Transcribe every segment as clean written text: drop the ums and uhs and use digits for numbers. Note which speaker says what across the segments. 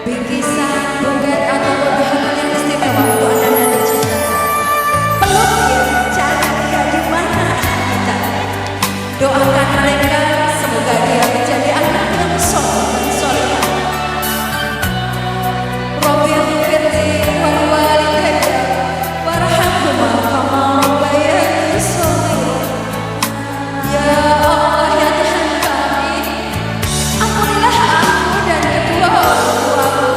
Speaker 1: Bingkisan, dompet ataupun hal yang istimewa untuk Anda dan tercinta. Peluk dia, cari dia di mana kita. Doakan mereka, semoga dia menjadi anak yang soleh dan solehah. Rabbil firli wal walidayya warhamhuma kama rabbayani shaghira. Ya Allah, ya Tuhan kami, ampunilah aku dan kedua orang tuaku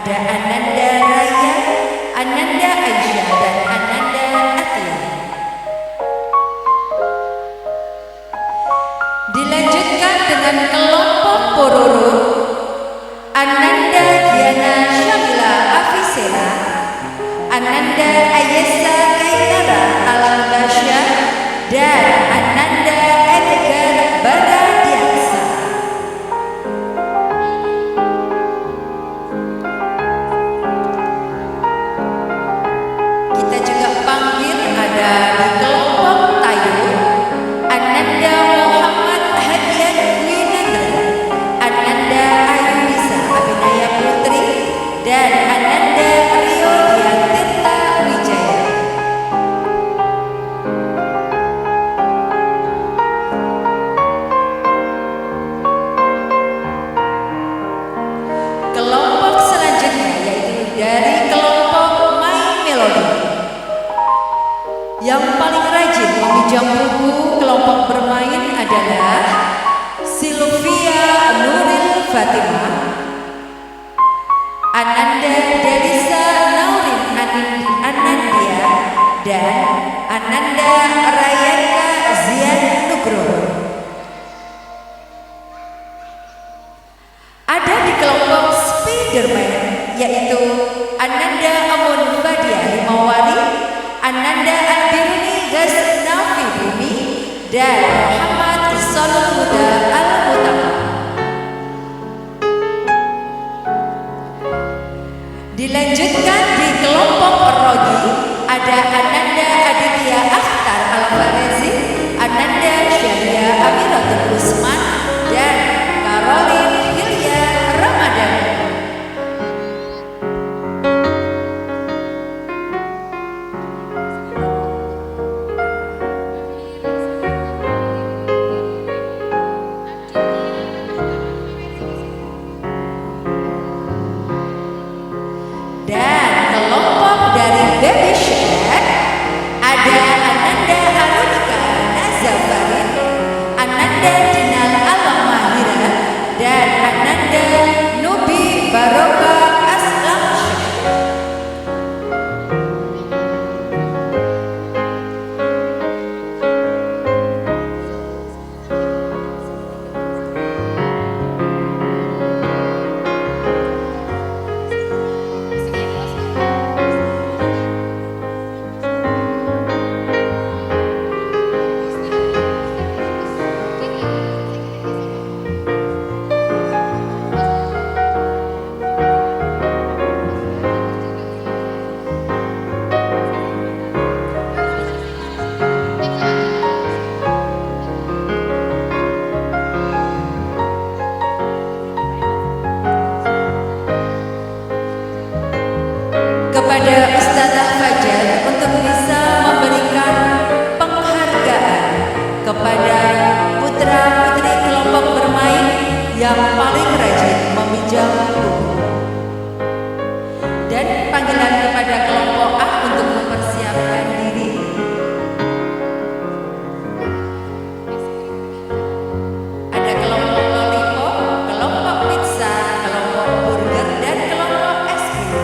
Speaker 1: Ada Ananda Raya, Ananda Aisyah, dan Ananda Atia. Dilanjutkan dengan kelompok Pororo, Ananda Diana Syamila Afisera, Ananda Ayesa Kainara Al-Basya, dan Ananda Edgar Baradiaksa. Kita juga panggil ada di kelompok Tayo, Ananda Muhammad Hadian Winandra, Ananda Ayudisa Abinaya Putri, dan Ananda Rio Diantirta Wijaya. Kelompok selanjutnya yaitu dari kelompok My Melody. Yang paling rajin meminjam buku kelompok bermain adalah Sylvia Nuril Fatimah, Ananda Delisa Naurin Anandia, dan Ananda Rayanka Zian Nugroho. Ada di kelompok Spiderman yaitu Ananda Amun Fadia Himawari, Ananda Albiruni Gasnafi Bumi, dan Muhammad Salul Huda Al-Mutama. Dilanjutkan di kelompok Rogi ada Ananda Aditya Akhtar Al-Farezi, Ananda Syahria Amiratul Usman, dan Caroline Hilya Ramadan. Dan kelompok dari Baby Shark ada Ananda Alunika Nazafarin, Ananda Dinal Alamahira, dan Ananda Nubi Baroka Aslamsyah. Kepada Ustazah Fajar untuk bisa memberikan penghargaan kepada putra-putri kelompok bermain yang paling rajin meminjam buku. Dan panggilan kepada kelompok A untuk mempersiapkan diri. Ada kelompok lollipop, kelompok pizza, kelompok burger, dan kelompok es krim.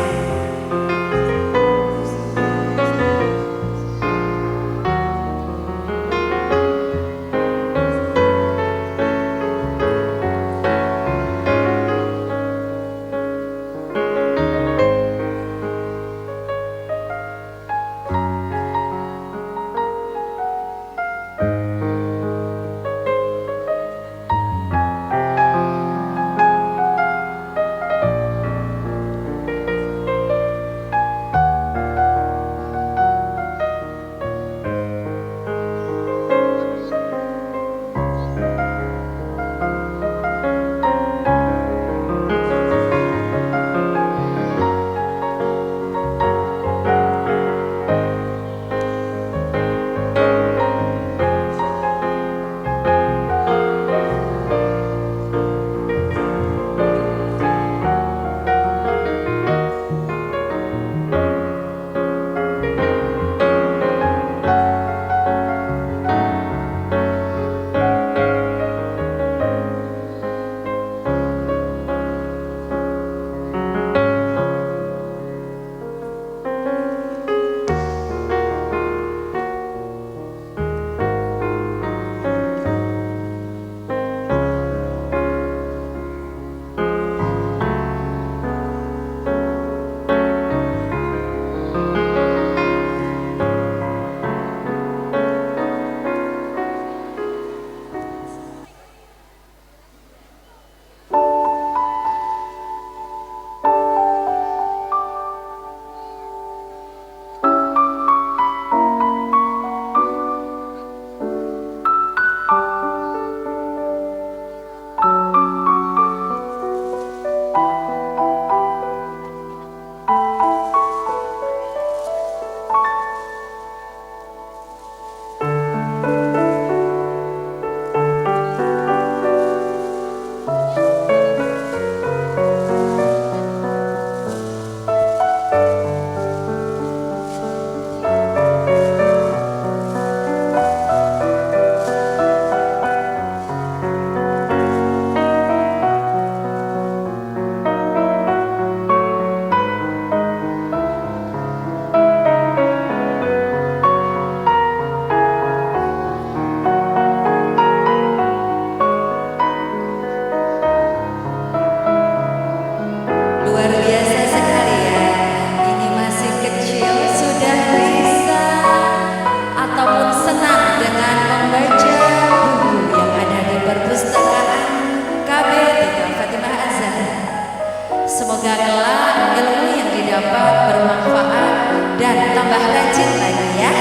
Speaker 1: tambah rajin lagi ya.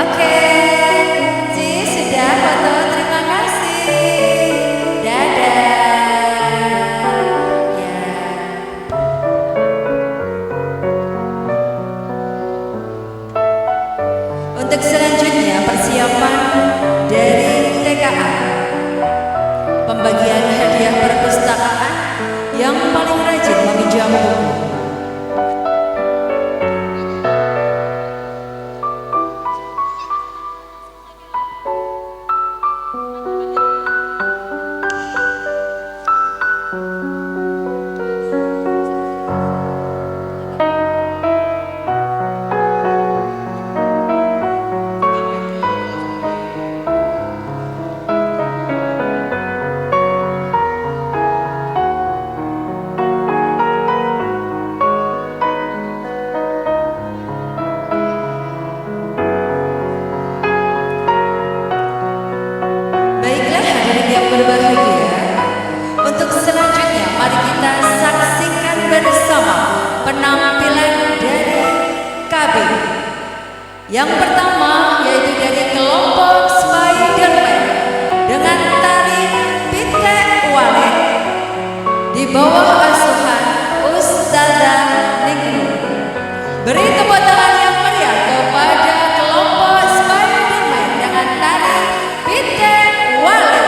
Speaker 1: Oke, Ci sudah foto, terima kasih. Dadah. Ya. Untuk selanjutnya persiapan dari TKA, pembagian hadiah perpustakaan yang paling rajin meminjam buku. Berbahagia. Untuk selanjutnya mari kita saksikan bersama penampilan dari KB. Yang pertama yaitu dari kelompok Spiderman dengan tari Pitek Wale di bawah asuhan Ustazah Ningrum. Beri tepuk tangan yang meriah kepada kelompok Spiderman dengan tari Pitek Wale.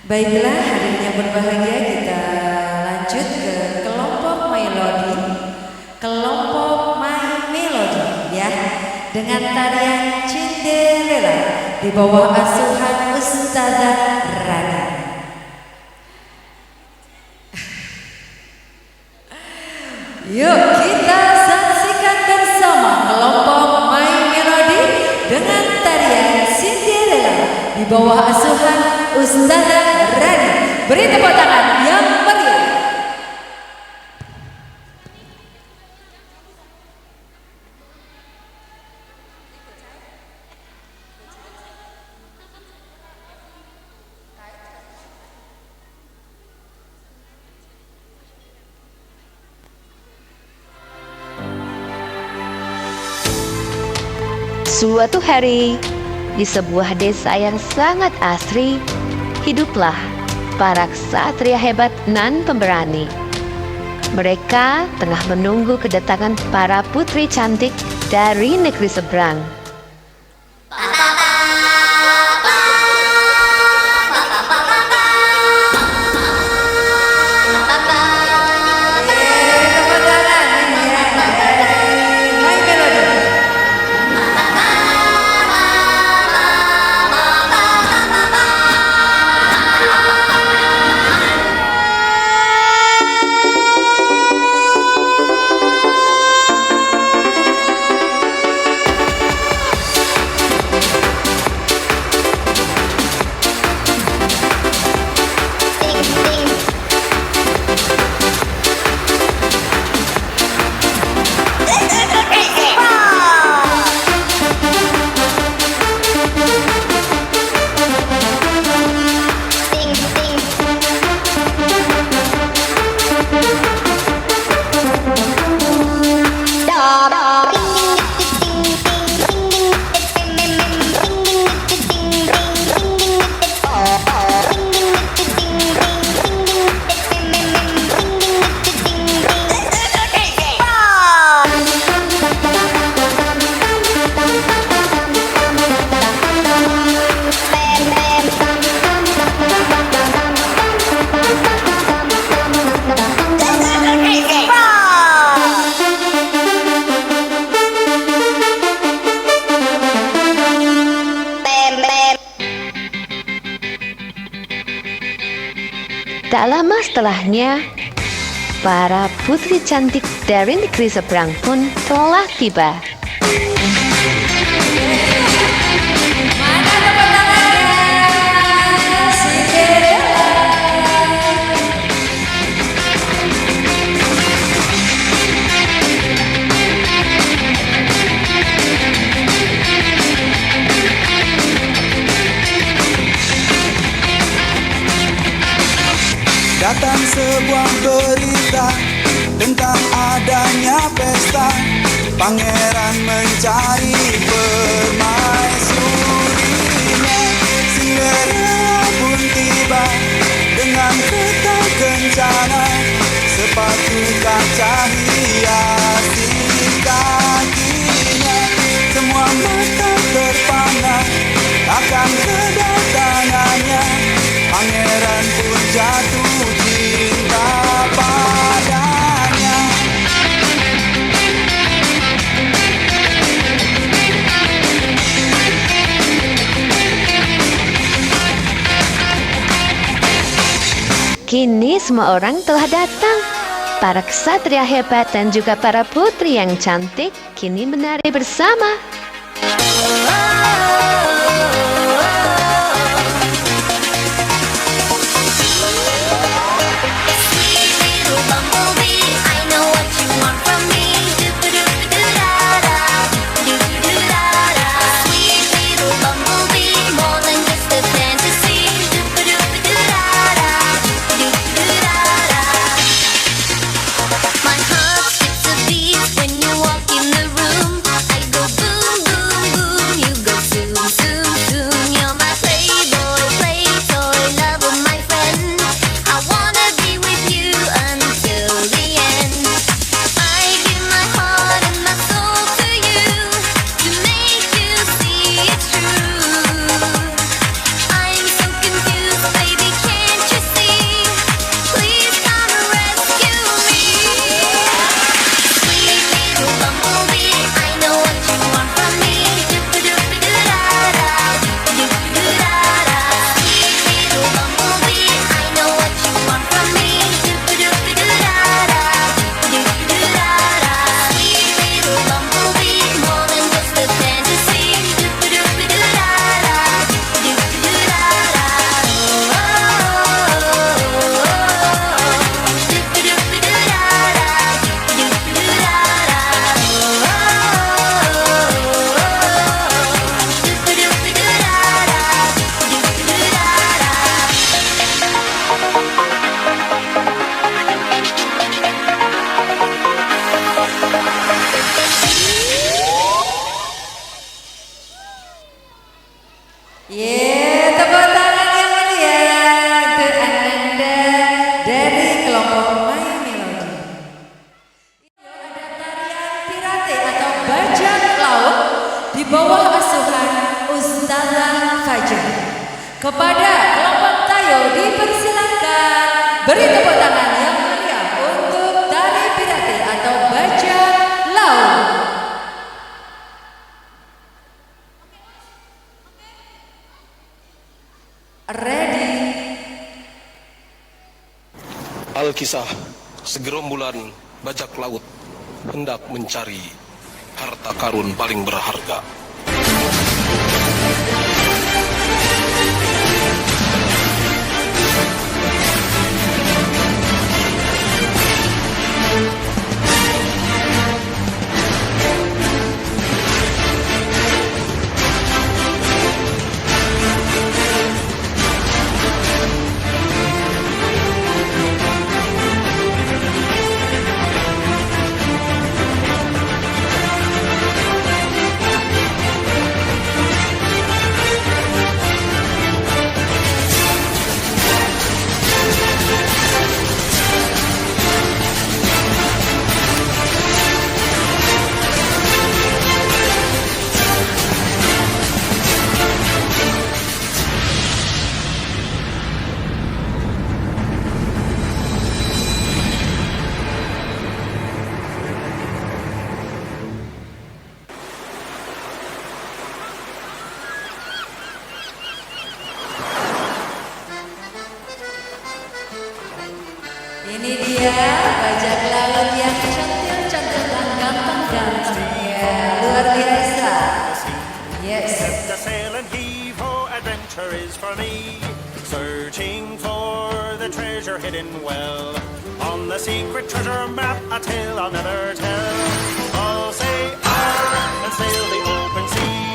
Speaker 1: Baiklah, hadirin yang berbahagia, kita lanjut ke kelompok melodi. Kelompok My Melody ya, dengan tarian Cinderella di bawah asuhan Ustazah Rani. Yuk kita saksikan bersama kelompok My Melody dengan tarian Cinderella di bawah asuhan Ustazah Rani. Beri tepuk tangan yang meriah.
Speaker 2: Suatu hari, di sebuah desa yang sangat asri, hiduplah para ksatria hebat nan pemberani. Mereka tengah menunggu kedatangan para putri cantik dari negeri seberang. Tak lama setelahnya, para putri cantik dari negeri seberang pun telah tiba.
Speaker 3: Datang sebuah berita tentang adanya pesta. Pangeran mencari permaisurinya. Cinderella pun tiba dengan kereta kencana. Sepatu kaca hiasi kakinya. Semua mata terpana akan kedatangannya. Pangeran pun jatuh cinta padanya.
Speaker 2: Kini semua orang telah datang. Para ksatria hebat dan juga para putri yang cantik kini menari bersama.
Speaker 4: When you walk in the room, I go boom, boom, boom.
Speaker 1: Tepuk tangan yang meriah untuk Ananda dari kelompok My Melody. Ada tarian pirate atau bajak laut di bawah asuhan Ustazah Fajar. Kepada kelompok Tayo dipersilakan beri tepuk tangan yang meriah untuk tari pirate atau bajak laut. Ready.
Speaker 4: Alkisah segerombolan bajak laut hendak mencari harta karun paling berharga.
Speaker 1: Ini dia bajak laut yang cantik-cantik dan ganteng-ganteng. Ya, luar biasa. Yes.
Speaker 5: Set the sail and heave ho, adventure is for me. Searching for the treasure hidden well. On the secret treasure map, a tale I'll never tell. I'll say arr and sail the open sea.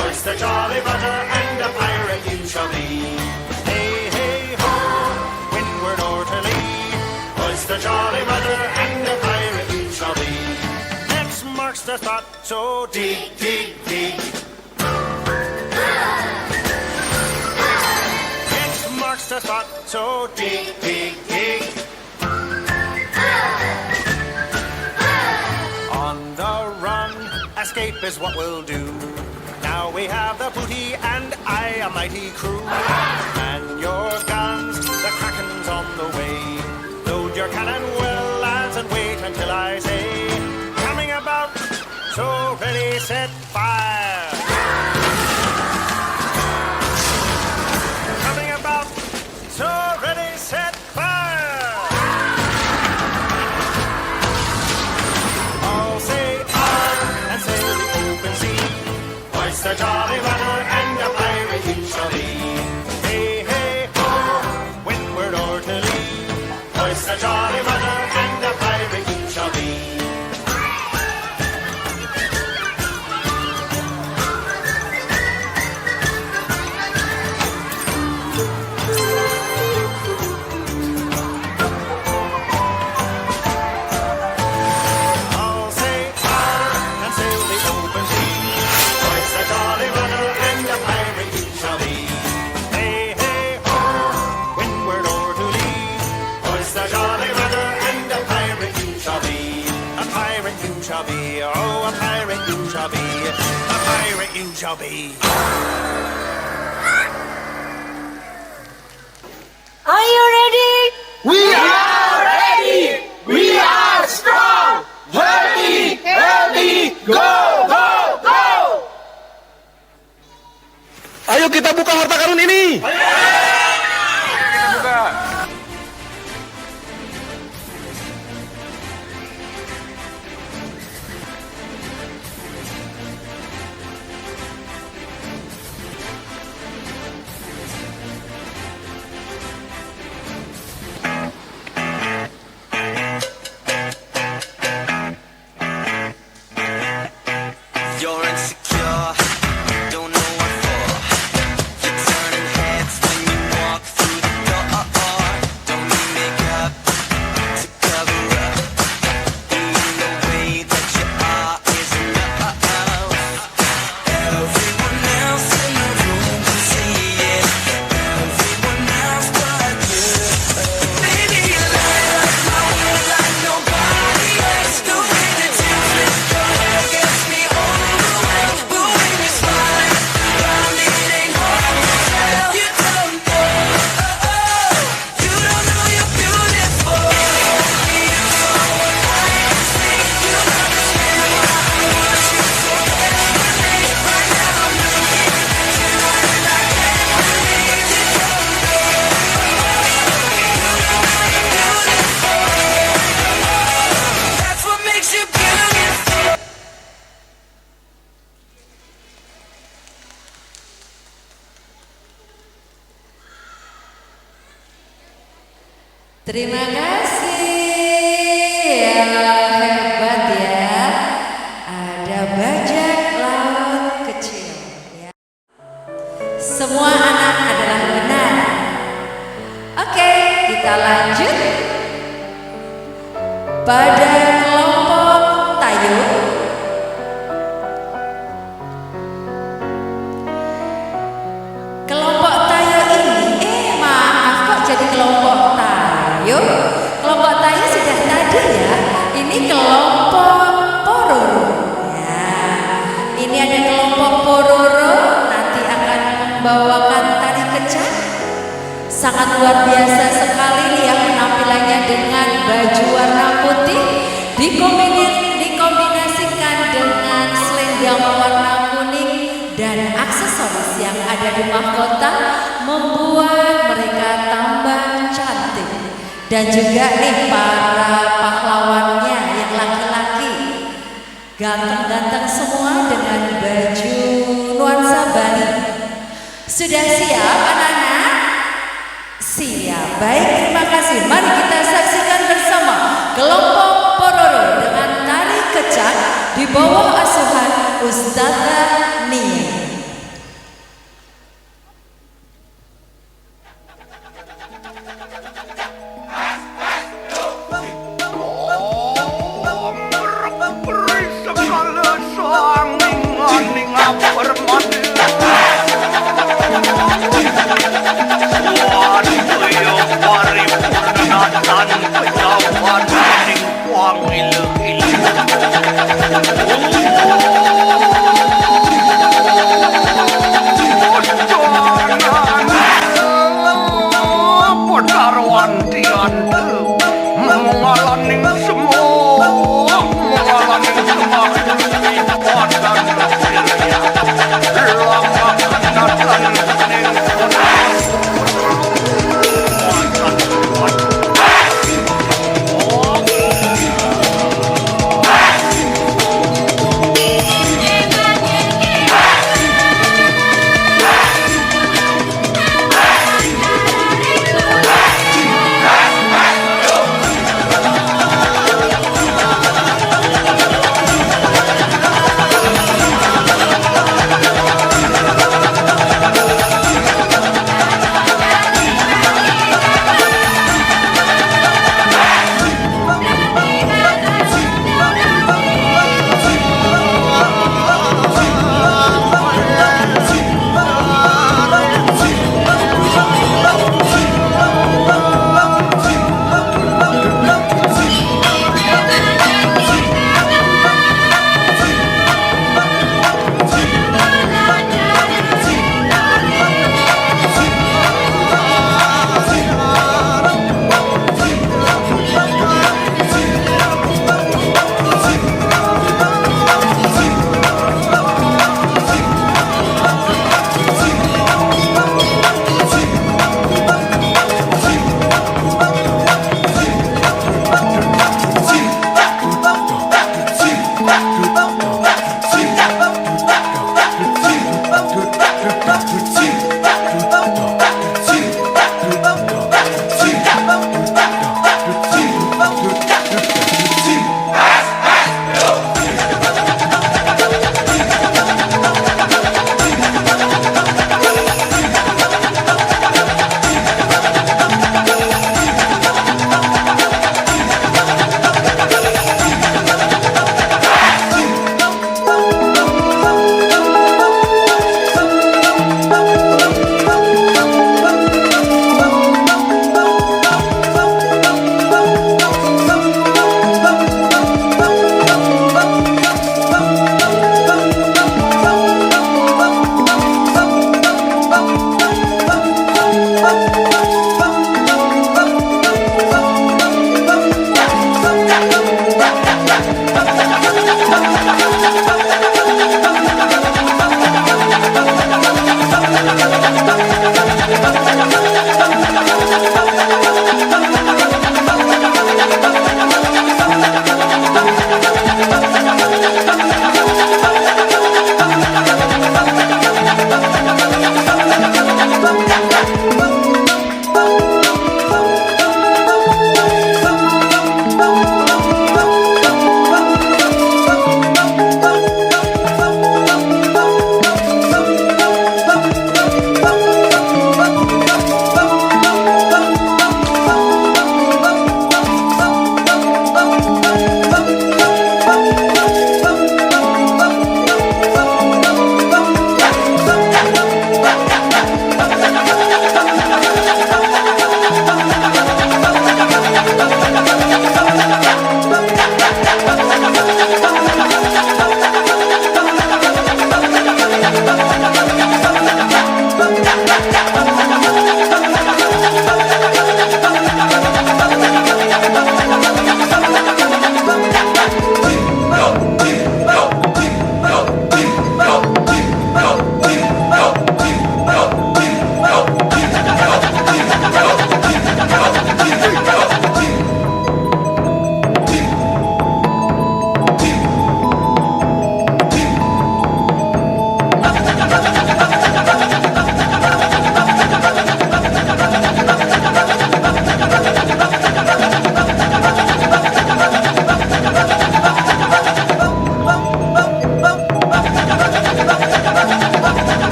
Speaker 5: Hoist the Jolly Roger and a pirate you shall be. Hey, hey, ho, windward or to lee. Hoist the Jolly Roger and a pirate you shall be. Next marks the spot, so dig, dig, dig. Marks the spot, so dig, dig, dig. On the run, escape is what we'll do. Now we have the booty and a mighty crew. Man your guns, the Kraken's on the way. Load your cannon well, lads, and wait until I say, coming about, so ready, set, fire. So ready, set, fire! I'll say arr and sail the open sea. Hoist the Jolly Roger and a pirate you shall be. Hey, hey, ho, windward or to lee. Hoist the Jolly Roger and a pirate you shall be. Oh, a pirate you shall be, a pirate you shall be.
Speaker 1: Are you ready?
Speaker 6: We are ready! We are strong! Ready, ready, go, go, go!
Speaker 4: Ayo kita buka harta karun ini.
Speaker 1: Terima kasih. Ya, hebat ya. Ada bajak laut kecil. Ya. Semua anak adalah benar. Oke, kita lanjut. Pada kelompok Tayo, kelompok Tayo ini, maaf kok jadi kelompok Tayo. Kelompok Tayo sudah tadi ya. Ini kelompok Pororo. Ya, ini ada kelompok Pororo. Nanti akan membawakan tari kecak. Sangat luar biasa sekali ya penampilannya dengan baju warna putih dikombinasikan dengan selendang warna kuning dan aksesoris yang ada di mahkota membuat mereka tambah cantik. Dan juga nih para pahlawannya yang laki-laki ganteng-ganteng semua dengan baju nuansa Bali. Sudah siap anak-anak? Siap, baik, terima kasih. Mari kita saksikan bersama kelompok Pororo dengan tari kecak di bawah asuhan Ustazah Nia.
Speaker 6: Wang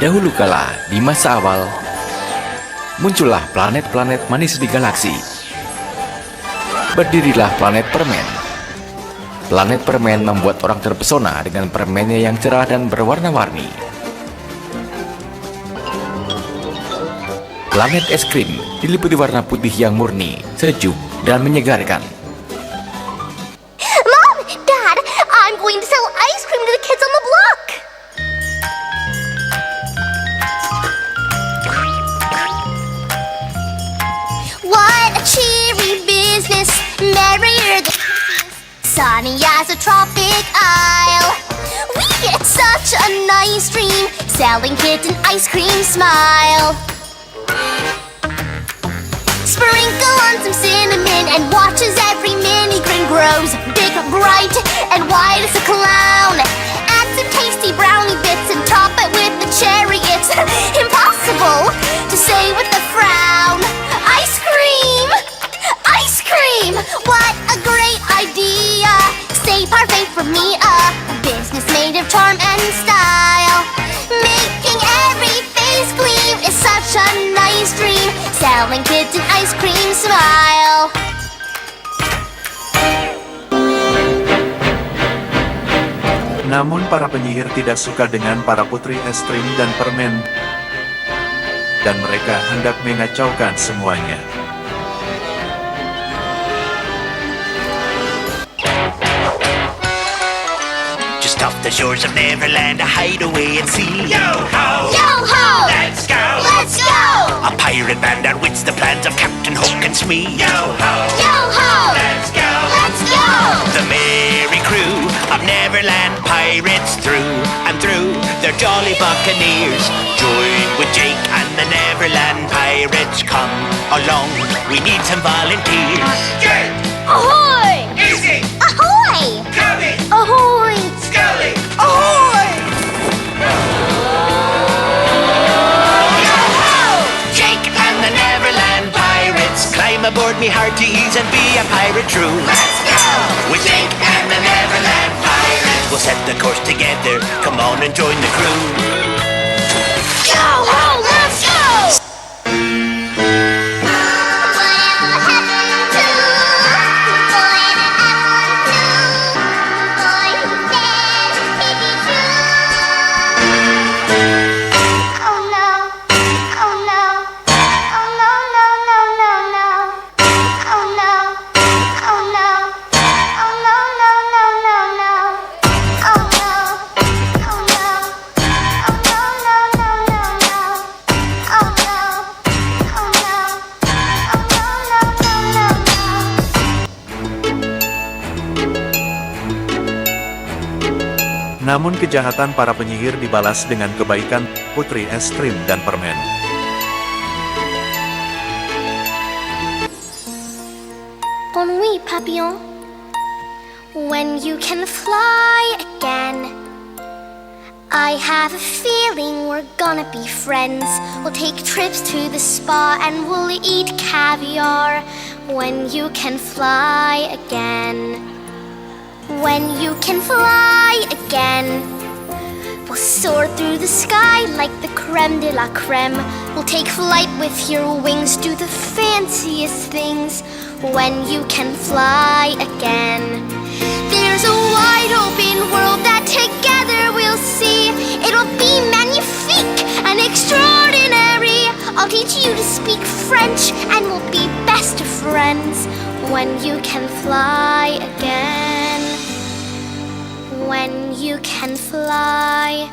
Speaker 7: Dahulu kala, di masa awal, muncullah planet-planet manis di galaksi. Berdirilah planet permen. Planet permen membuat orang terpesona dengan permennya yang cerah dan berwarna-warni. Planet es krim diliputi warna putih yang murni, sejuk, dan menyegarkan.
Speaker 8: Mom! Dad! I'm going to sell ice cream to the kids on the block! What a cheery business, merrier than sunny as a tropic isle. We get such a nice dream, selling kids an ice cream smile. Sprinkle on some cinnamon and watch as every mini grain grows big, bright, and white as a clown. Add some tasty brownie bits and top it with the cherry. It's impossible to say with a frown. Ice cream! Ice cream! What a great idea! Say parfait for me, a business made of charm and style. Making every face gleam is such a nice dream. Selling kids an ice cream smile.
Speaker 9: Namun para penyihir tidak suka dengan para putri es krim dan permen, dan mereka hendak mengacaukan semuanya.
Speaker 10: Just off the shores of Neverland, a hideaway at sea. Yo-ho!
Speaker 8: Yo-ho!
Speaker 10: Let's go!
Speaker 8: Let's go!
Speaker 10: A pirate band outwits the plans of Captain Hook and Smee. Yo-ho!
Speaker 8: Yo-ho!
Speaker 10: Let's go!
Speaker 8: Let's go!
Speaker 10: The merry crew of Neverland pirates through and through. They're jolly buccaneers. Join with Jake and the Neverland pirates. Come along, we need some volunteers.
Speaker 5: Jake!
Speaker 8: Ahoy!
Speaker 5: Easy!
Speaker 8: Ahoy!
Speaker 5: Gummy!
Speaker 8: Ahoy!
Speaker 5: Scully!
Speaker 8: Ahoy!
Speaker 10: Jake and the Neverland pirates, climb aboard me hearties and be a pirate true.
Speaker 8: Let's go!
Speaker 10: With Jake and the Neverland pirates, we'll set the course together. Come on and join the crew.
Speaker 8: Yo-ho! Let's go!
Speaker 9: Namun kejahatan para penyihir dibalas dengan kebaikan putri es krim dan permen.
Speaker 8: Ennui, papillon. When you can fly again, I have a feeling we're gonna be friends. We'll take trips to the spa and we'll eat caviar. When you can fly again. When you can fly again, we'll soar through the sky like the creme de la creme. We'll take flight with your wings, do the fanciest things. When you can fly again, there's a wide open world that together we'll see. It'll be magnifique and extraordinary. I'll teach you to speak French and we'll be best of friends. When you can fly again. When you can fly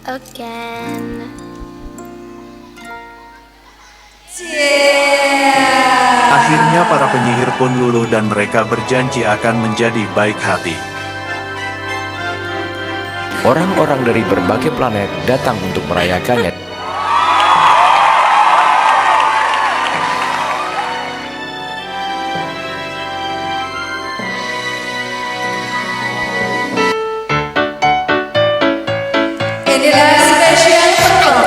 Speaker 8: again.
Speaker 9: Akhirnya para penyihir pun luluh dan mereka berjanji akan menjadi baik hati.
Speaker 7: Orang-orang dari berbagai planet datang untuk merayakannya.
Speaker 1: Inilah spesial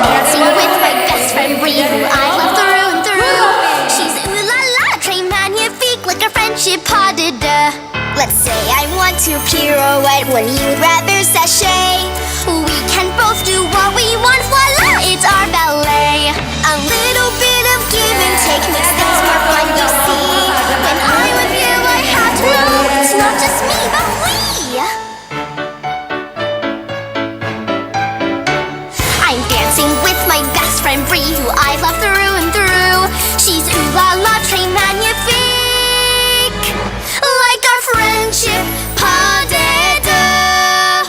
Speaker 8: Dancing with my best friend Bree, who I love through and through. She's ooh la la, très magnifique, like our friendship pas de deux. Let's say I want to pirouette when you'd rather sashay. We can both do what we want, voila! it's our ballet. A little bit of give and take makes things more fun, you see. When I'm with you, I have to know it's not just me, but we. I'm dancing with my best friend Bree, who I love through and through. She's ooh la la, très magnifique, like our friendship, pas de deux.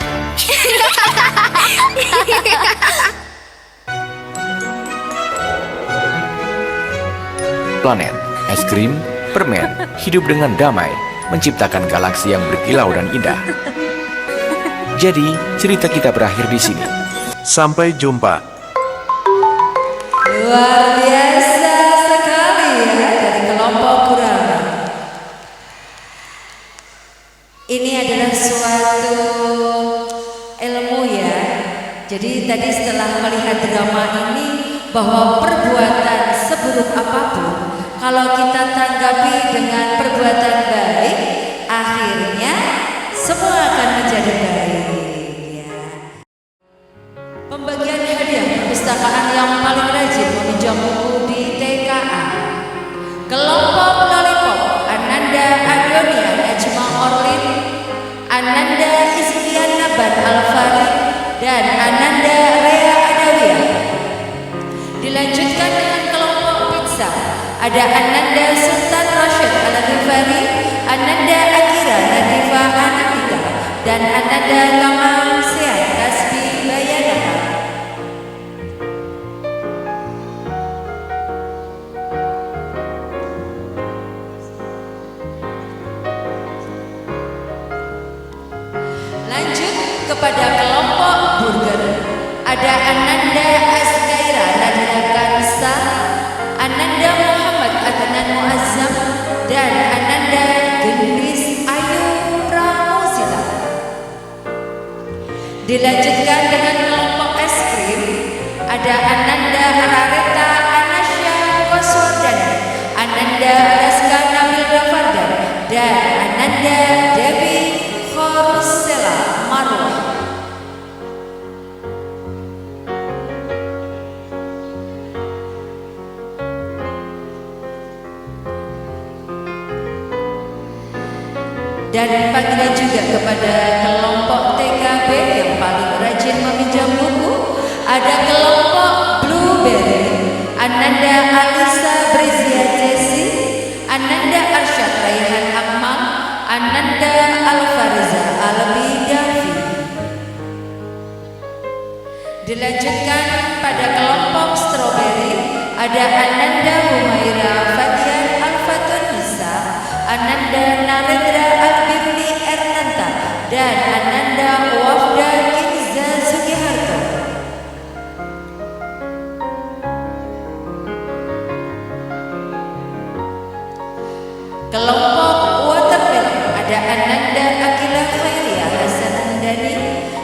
Speaker 7: Planet, es krim, permen, hidup dengan damai, menciptakan galaksi yang berkilau dan indah. Jadi, cerita kita berakhir di sini.
Speaker 9: Sampai jumpa.
Speaker 1: Luar biasa sekali ya dari kelompok Kurama. Ini adalah suatu ilmu ya. Jadi tadi setelah melihat drama ini bahwa perbuatan seburuk apapun, kalau kita tanggapi dengan perbuatan baik, akhirnya semua akan menjadi baik. Ya. Pembagian hadiah perpustakaan yang paling rajin meminjam buku di TKA. Kelompok Lollipop, Ananda Adonia Najma Orlin, Ananda Istian Nabat Alfari, dan Ananda Rea Adawiyah. Dilanjutkan dengan kelompok pizza. Ada Ananda Sultan Rashid Al-Ghifari, Ananda Akira Nadifa Anatika, dan Ananda Kamal Sehat Kasbi Bayanaka. Lanjut kepada kelompok burger. Ada Ananda Askaira Nadira Kansa, Ananda Muhammad Adnan Muazzam, dan Ananda Gendis Ayu Pramosita. Dilanjutkan dengan kelompok es krim. Ada Ananda Arareta Anasya Koswardana, Ananda Raska Nabil Rafardan, dan Ananda Dewi Khorusela Marwah. Dan panggilan juga kepada kelompok TKB yang paling rajin meminjam buku. Ada kelompok Blueberry, Ananda Alisa Brizia Jesi, Ananda Arsyad Raihan Akmal, Ananda Alfariza Albi Davi. Dilanjutkan pada kelompok Strawberry. Ada Ananda Humaira Fatian Alfatun Nisa, Ananda Narendra Albirni Ernanta, dan Ananda Wafda Kinza Sugiharto. Kelompok Watermelon. Ada Ananda Akila Khairia Hasan Andani,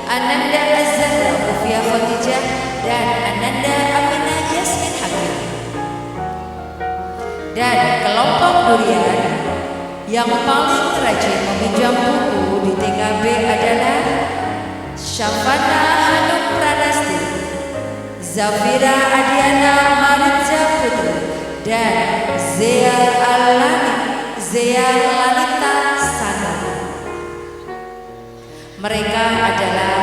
Speaker 1: Ananda Azhara Ufia Khotijah, dan Ananda Aminah Yasmin Hakim. Dan kelompok Durian yang paling rajin meminjam buku di TKB adalah Syafana Hanum Pranasti, Zafira Adiana Maritza Putri, dan Zea Lalita Sana. Mereka adalah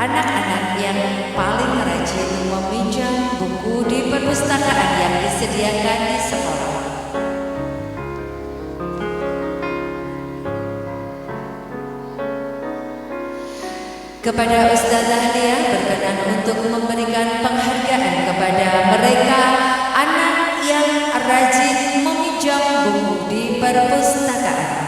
Speaker 1: anak-anak yang paling rajin meminjam buku di perpustakaan yang disediakan di sekolah. Kepada Ustazah Lia berkenan untuk memberikan penghargaan kepada mereka anak yang rajin meminjam buku di perpustakaan.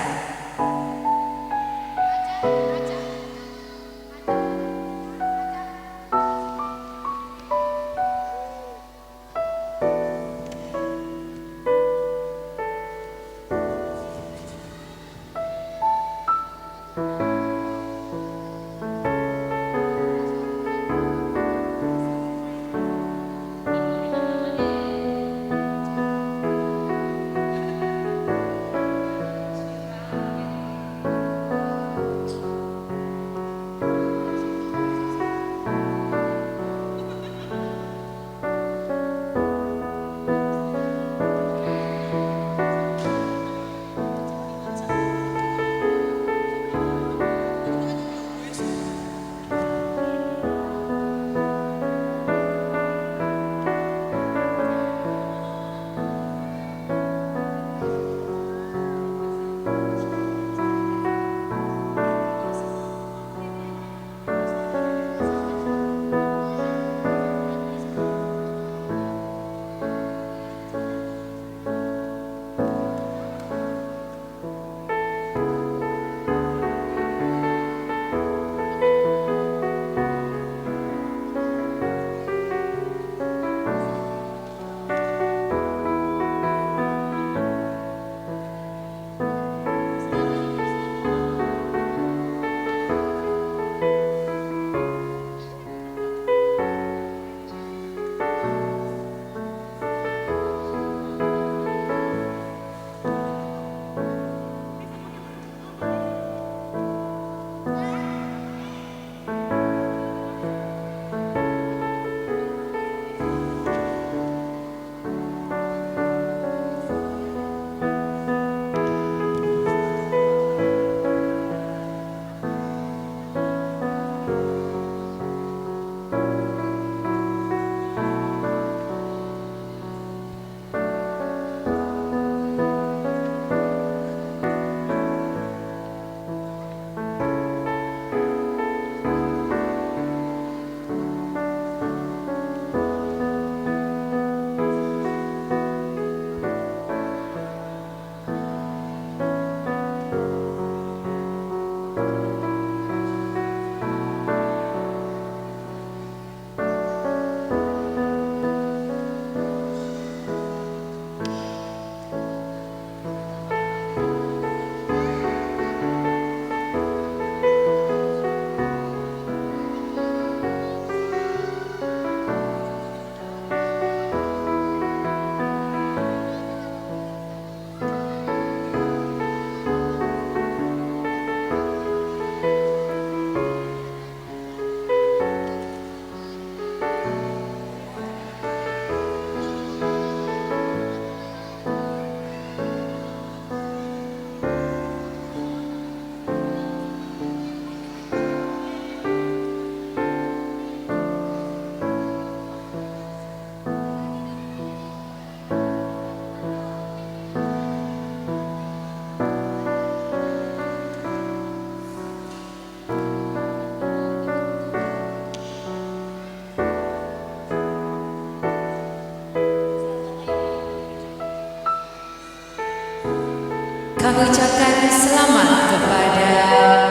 Speaker 1: mengucapkan selamat kepada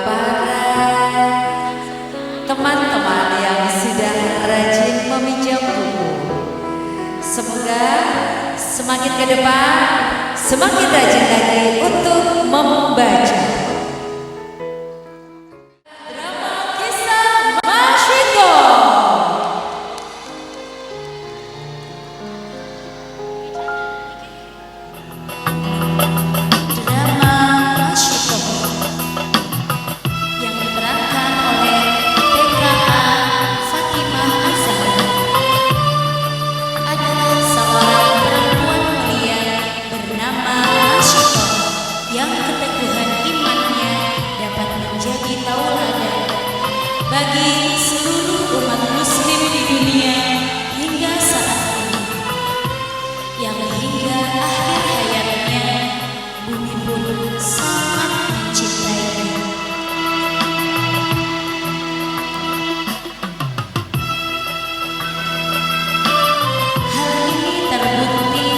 Speaker 1: para teman-teman yang sudah rajin meminjam buku. Semoga semakin ke depan semakin rajin lagi untuk membaca. Drama kisah Mashiko. Drama Mashiko yang diperankan oleh PKA Fatimah Azhar adalah seorang perempuan mulia bernama Mashiko yang keteguhan imannya dapat menjadi tauladan bagi seluruh umat muslim di dunia hingga saat ini, yang hingga akhir hayatnya bumi pun sangat mencintainya. Hal ini terbukti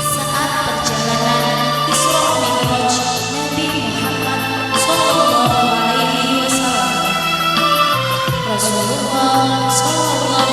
Speaker 1: saat perjalanan Isra Mi'raj Nabi Muhammad SAW. Rasulullah SAW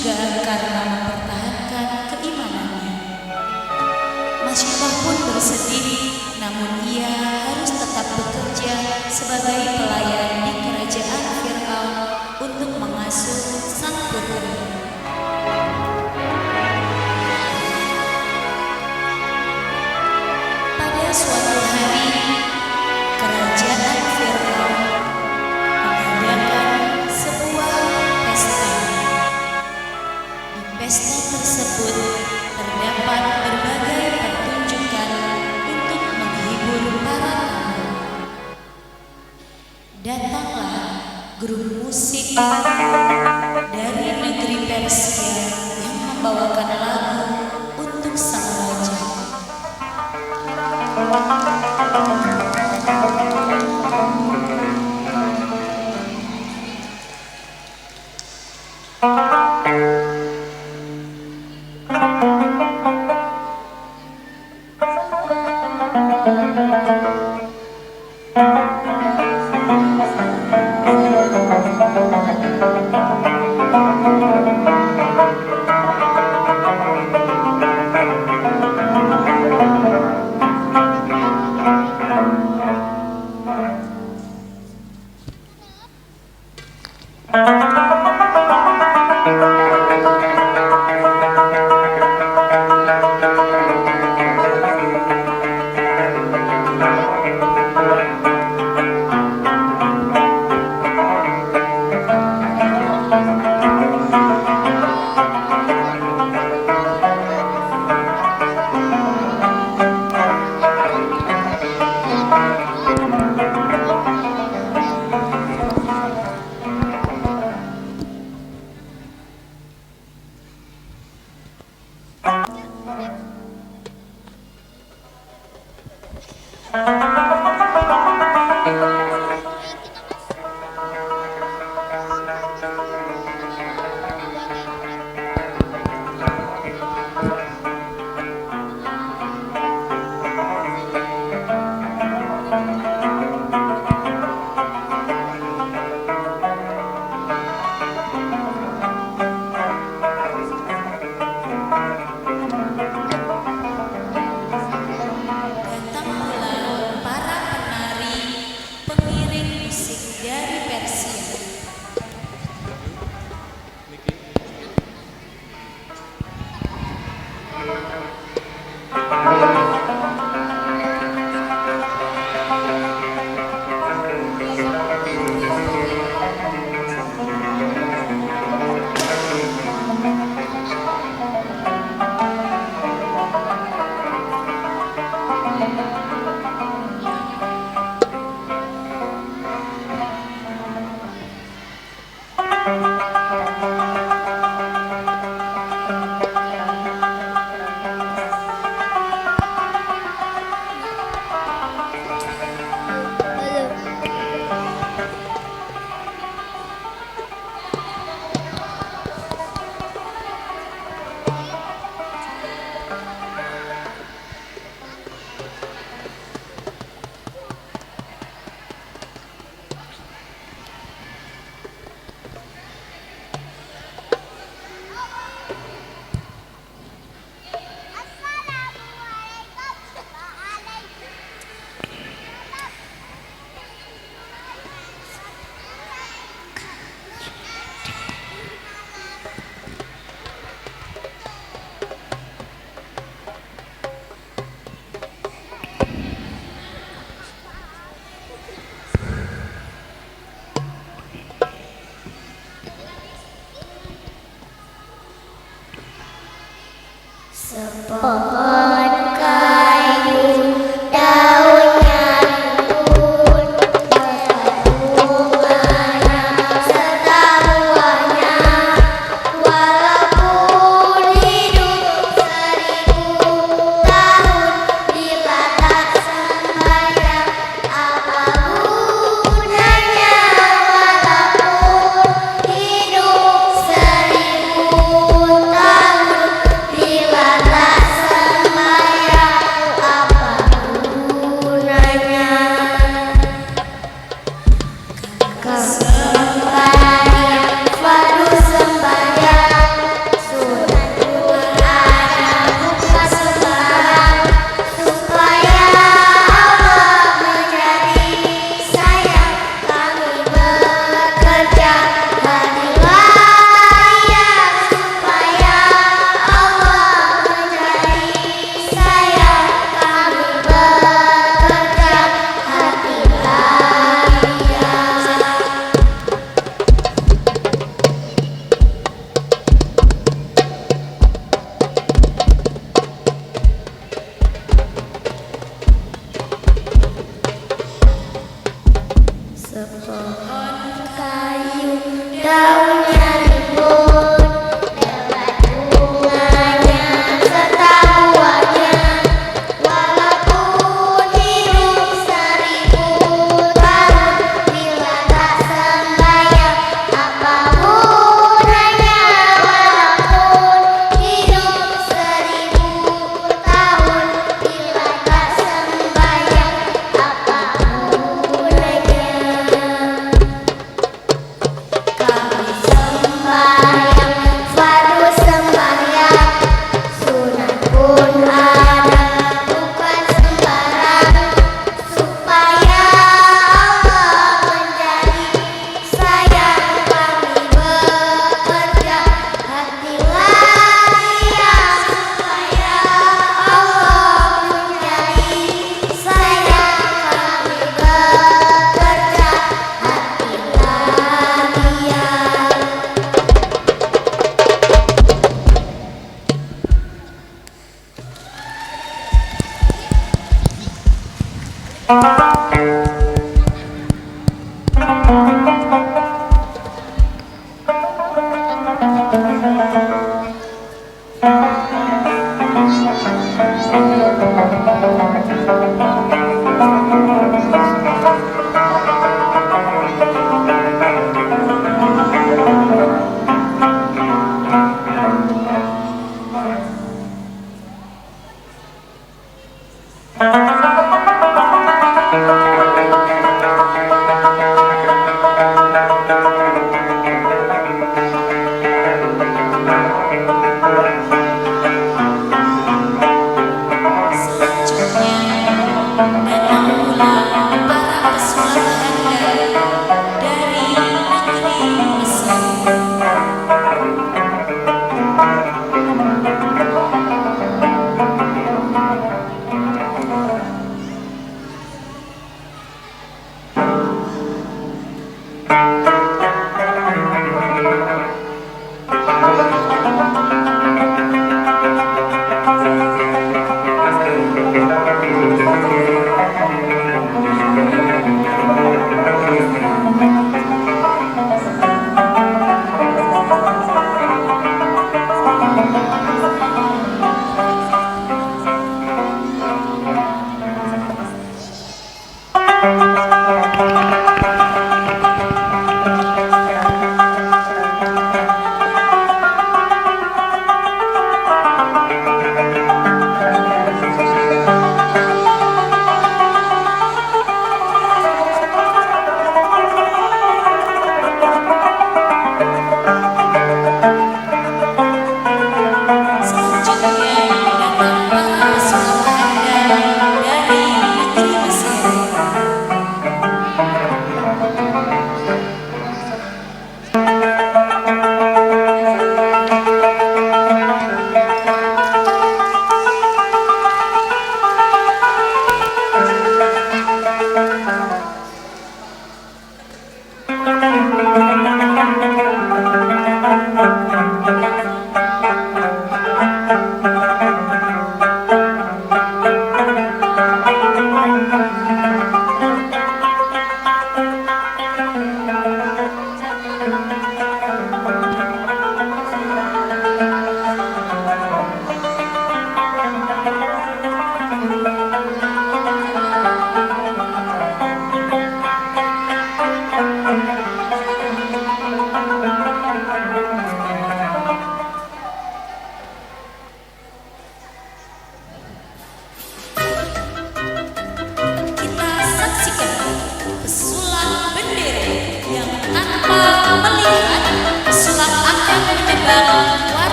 Speaker 1: juga karena mempertahankan keimanannya. Masyidah pun bersedih, namun ia harus tetap bekerja sebagai pelayan di kerajaan Fir'aun untuk mengasuh sang putri. Pada suatu hari, kerajaan Fir'aun mengadakan sebuah pesta. Di pesta tersebut terdapat berbagai pertunjukan untuk menghibur para tamu. Datanglah grup musik dari negeri Persia yang membawakan lagu untuk sang raja.
Speaker 8: Pohon kayu daunnya rimbun, bunganya serta buahnya. Walaupun hidup 1000 tahun, bila tak sembahyang apa gunanya? Walaupun hidup 1000 tahun, bila tak sembahyang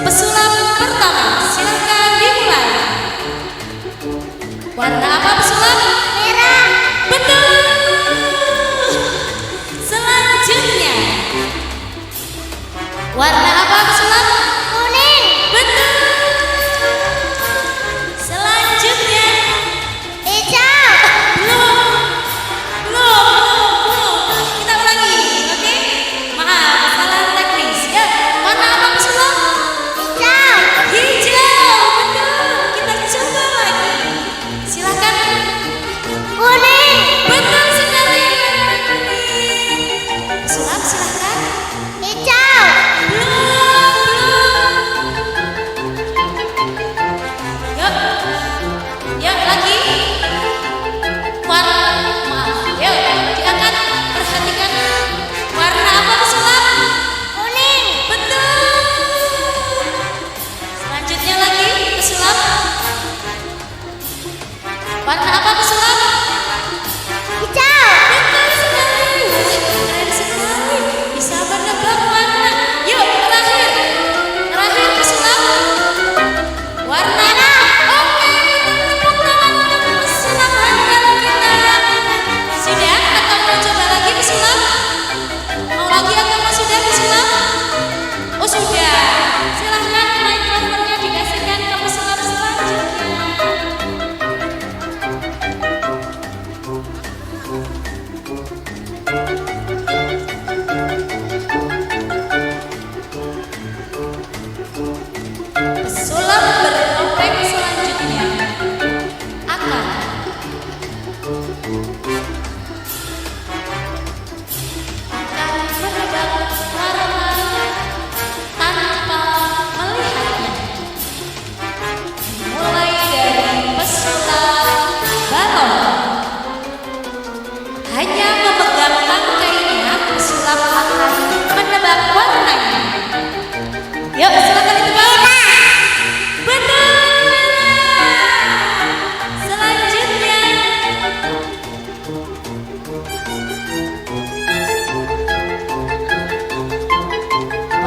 Speaker 1: Pesulap pertama, silakan dimulai. Warna apa pesulap? Merah. Betul. Selanjutnya, warna apa pesulap? Kuning. Betul. Selanjutnya, hijau. Belum. Kita ulangi, oke? Maaf, salah teknis. Ya, warna apa pesulap? Hijau, betul. Kita coba lagi. Silakan. Kuning. Betul sekali. Sulap, silakan. Hijau. Belum.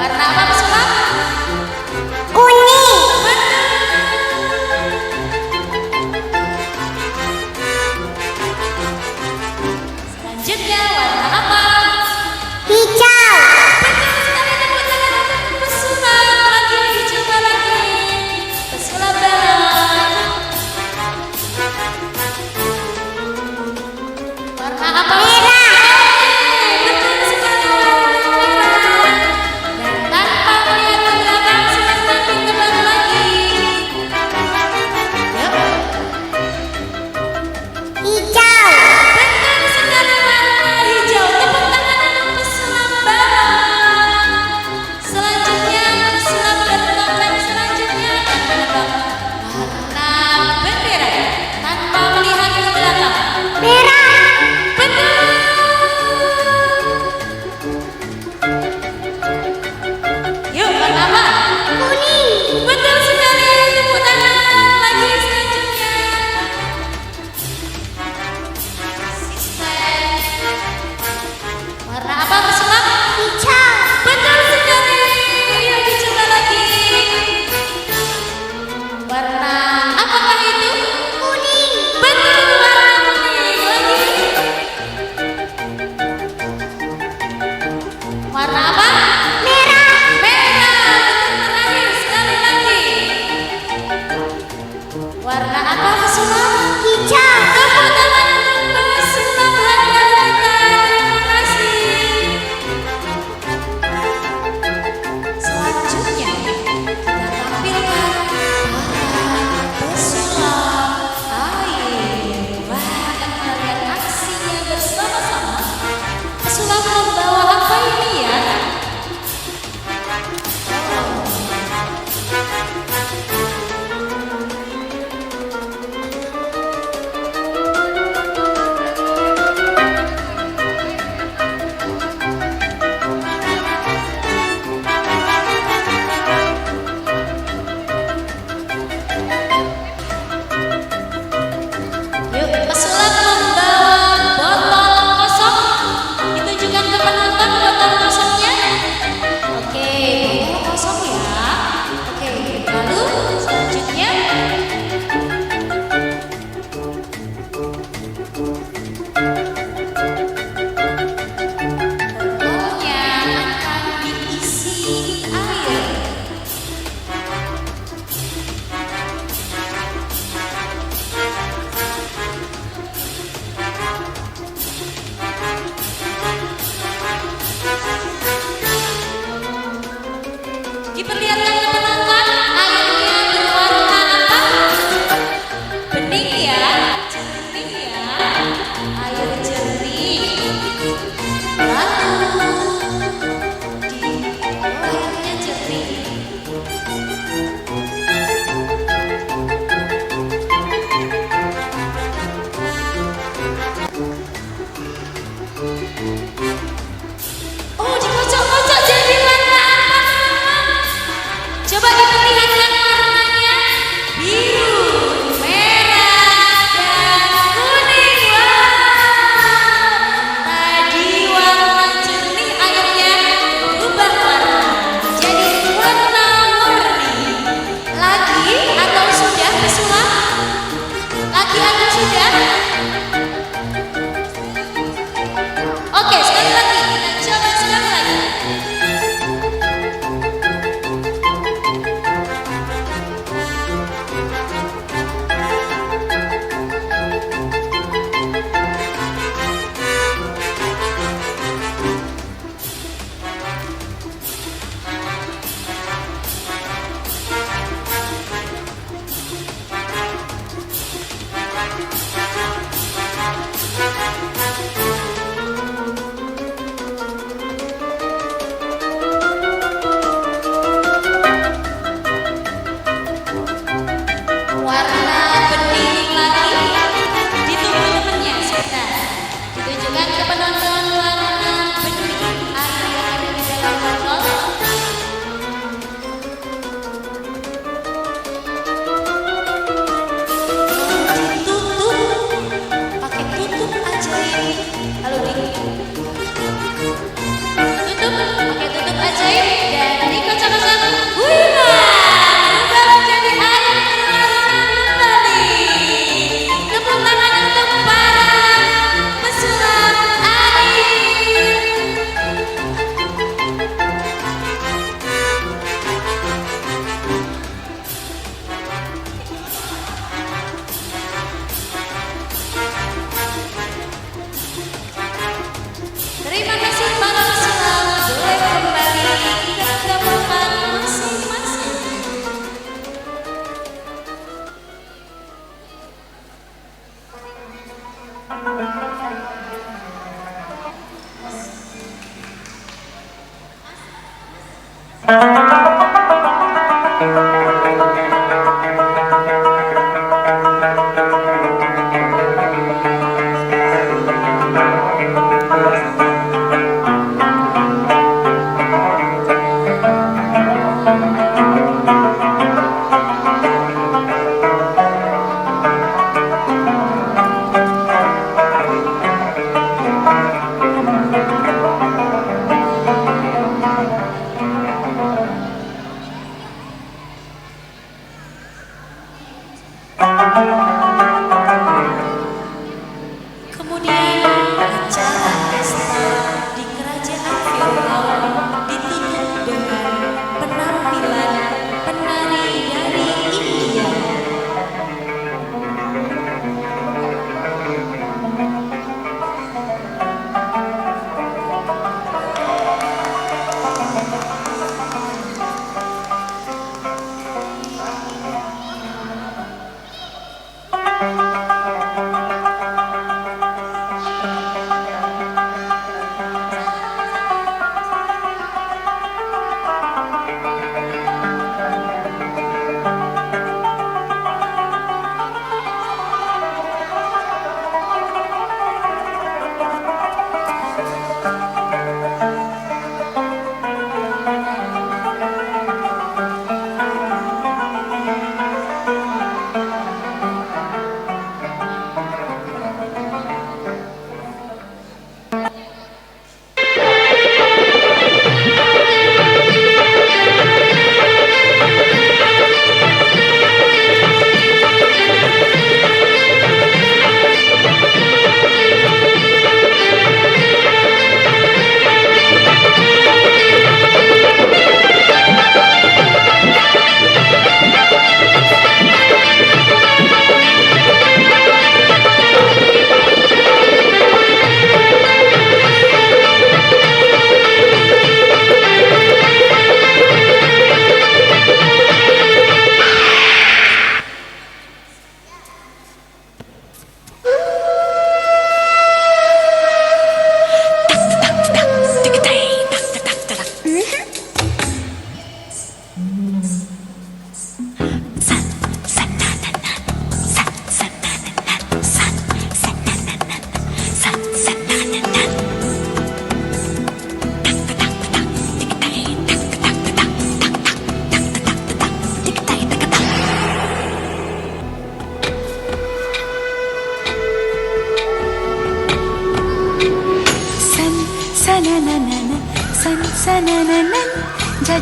Speaker 1: Warna apa pesulap?
Speaker 8: Kuning.
Speaker 1: Selanjutnya warna apa?
Speaker 8: Hijau.
Speaker 1: Betul sekali, tepuk tangan untuk pesulap. Lagi coba lagi. Pesulap barat. Warna apa? Betul sekali, warna merah. Dan tanpa melihat ke belakang, silahkan ditebak lagi. Yuk.
Speaker 8: Hijau.
Speaker 1: Betul sekali, warna hijau. Tepuk tangan untuk pesulap barat. Selanjutnya pesulap bertopeng selanjutnya akan menebak warna bendera tanpa melihat ke belakang.
Speaker 8: Merah.
Speaker 1: Betul. Yuk, warna apa?
Speaker 8: Kuning.
Speaker 1: Betul sekali. Tepuk tangan lagi selanjutnya. Sistem. Warna apa pesulap?
Speaker 8: Hijau.
Speaker 1: Betul sekali. Yuk dicoba lagi. Warna apakah itu?
Speaker 8: Kuning.
Speaker 1: Betul, warna kuning. Lagi. Warna apa?
Speaker 8: Merah.
Speaker 1: Merah. Betul, terakhir sekali lagi. Warna apa pesulap?
Speaker 8: Hijau.
Speaker 1: Tepuk tangan untuk pesulap handal kita. Terima kasih. Selanjutnya kita tampilkan para pesulap air. Wah, kita lihat aksinya bersama-sama. Pesulap membawa apa ini ya? Kemudian acara pesta di Kerajaan Firaun ditutup dengan penampilan penari dari India.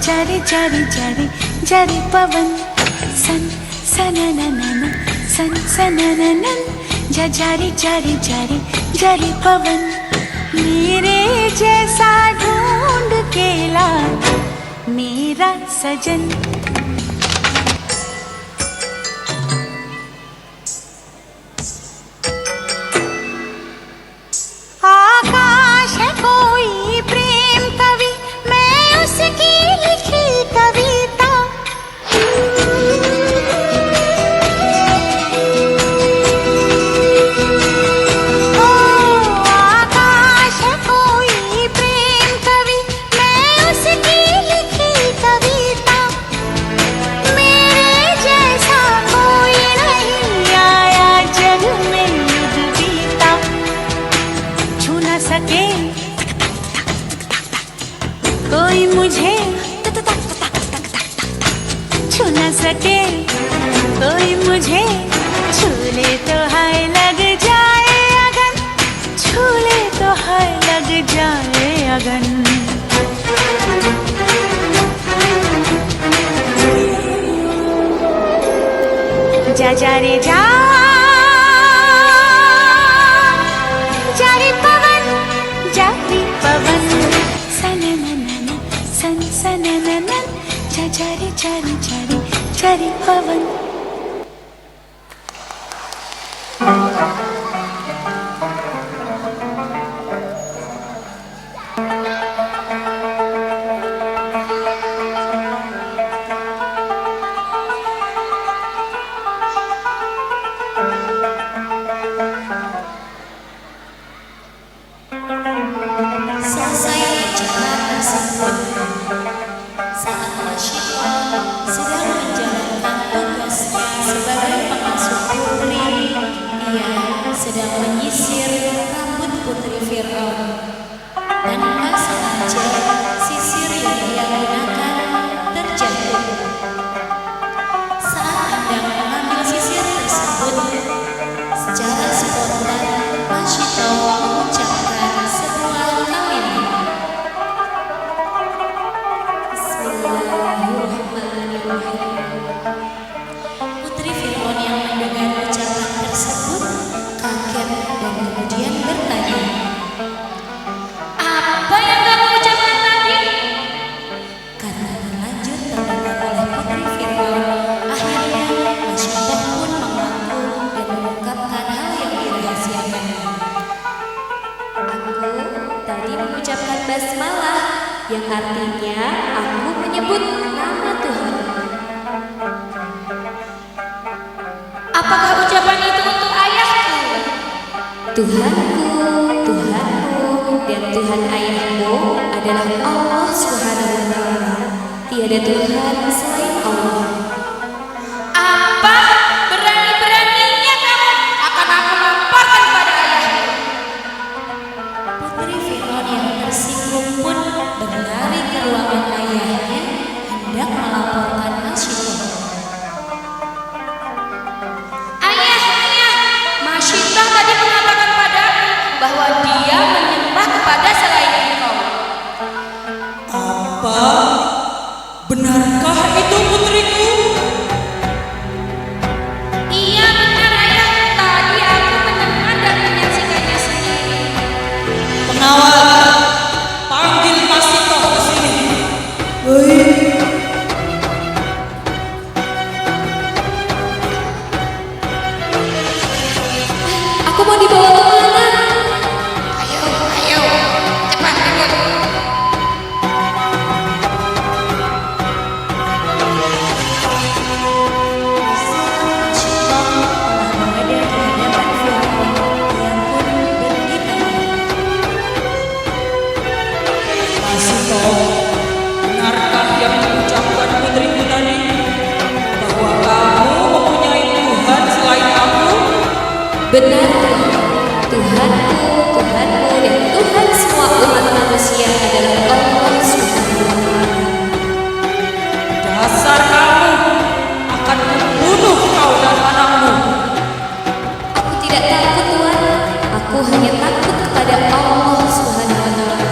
Speaker 11: Jari jari jari jari pavan san sananana san sanananan jari jari jari jari pavan मेरे जैसा ढूंढ के ला मेरा सजन आकाश है कोई प्रेम कवि मैं उसकी लिखी कविता ओ आकाश है कोई प्रेम कवि मैं उसकी लिखी कविता मेरे जैसा कोई नहीं आया जग में युग बीता छू न सके कोई मुझे छू न सके कोई मुझे छू ले तो हाय लग जाए अगन छू ले तो हाय लग जाए अगन जा जा रे जा जारी पवन सनननन सन सनननन जा जारी जारी जारी जारी पवन
Speaker 1: Selesai acara tersebut, saat artinya aku menyebut nama Tuhan. Apakah ucapan itu untuk ayahku? Tuhanku, Tuhanku, dan Tuhan ayahmu adalah Allah Subhanahu wa Ta'ala. Tiada Tuhan selain Allah. Apa? Berani-beraninya kamu akan aku lamparkan pada ayahmu. Putri Firaun yang tersinggung pun berlari ke ruangan ayahnya hendak melaporkan Masyitah. Ayah, Masyitah tadi mengatakan padaku bahwa dia menyembah kepada selain engkau.
Speaker 12: Apa? Benarkah itu putriku?
Speaker 1: Iya benar ayah, tadi aku mendengar dan menyaksikannya sendiri.
Speaker 12: Pengawal, panggil Masyitah ke sini.
Speaker 1: Aku mau dibawa kemana? Ayo, cepat ikut. Masyitah telah menghadap di hadapan Firaun. Ia pun bertanya,
Speaker 12: Masyitah, benarkah yang diucapkan putriku tadi? Bahwa kamu mempunyai Tuhan selain aku?
Speaker 1: benar Tuhanku, Tuhanmu, dan Tuhan semua umat manusia adalah Allah Subhanahu wa Ta'ala.
Speaker 12: Dasar kamu, akan membunuh kau dan anakmu.
Speaker 1: Aku tidak takut Tuhan, aku hanya takut kepada Allah Subhanahu wa Ta'ala.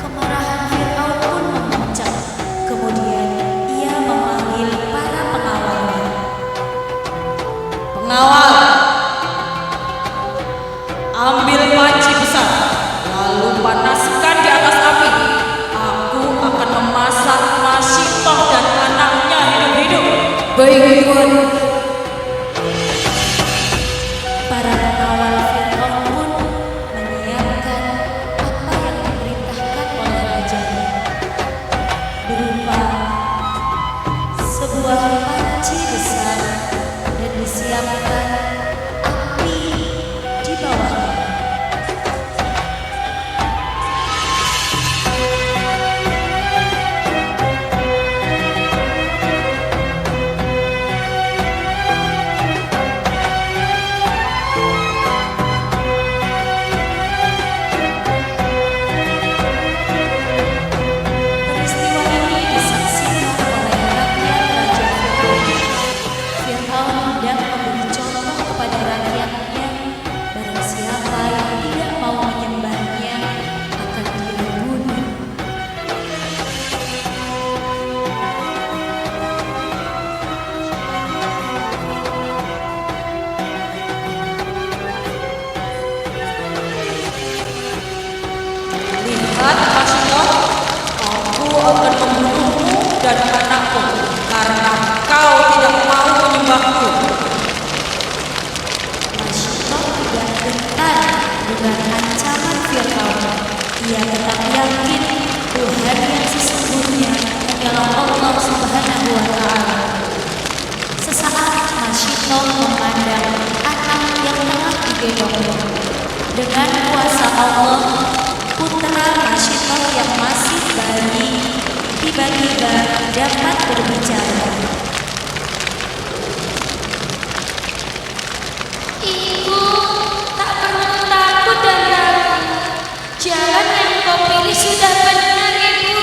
Speaker 1: Kemarahan Firaun pun memuncak. Kemudian ia memanggil para pengawalnya.
Speaker 12: Pengawal, ambil panci besar, lalu panaskan di atas api. Aku akan memasak Masyitah dan anaknya hidup-hidup.
Speaker 1: Baik Tuhan. Para pengawal Firaun pun menyiapkan apa yang diperintahkan oleh rajanya, berupa sebuah panci besar dan disiapkan api di bawahnya. Peristiwa ini disaksikan oleh rakyat Raja Firaun. Firaun hendak memberi contoh kepada rakyatnya, barang siapa yang tidak mau menyembahnya akan dia bunuh.
Speaker 12: Lihat Masyitah, aku akan membunuhmu dan anakku karena kau tidak mau menyembahku.
Speaker 1: Masyitah tidak gentar dengan ancaman Firaun. Ia tetap yakin Tuhan yang sesungguhnya hanyalah Allah Subhanahu wa Ta'ala. Sesaat Masyitah memandang anak yang tengah digendongnya. Dengan kuasa Allah, putra Masyitah yang masih bayi tiba-tiba dapat berbicara. Ibu, tak perlu takut dan ragu. Jalan yang kau pilih sudah benar, Ibu.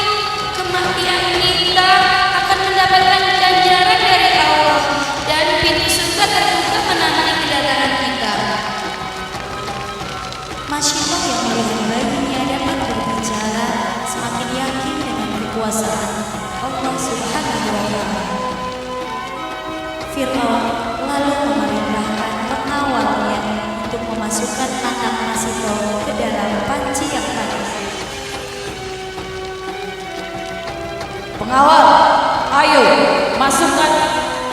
Speaker 1: Kematian kita akan mendapatkan ganjaran dari Allah, dan pintu surga terbuka menanti kedatangan kita. Masyitah yang melihat bayinya dapat berbicara semakin yakin dengan kekuasaan Allah Subhanahu wa Ta'ala. Firaun lalu memerintahkan pengawalnya untuk memasukkan anak Masyitah ke dalam panci yang panas.
Speaker 12: Pengawal, ayo masukkan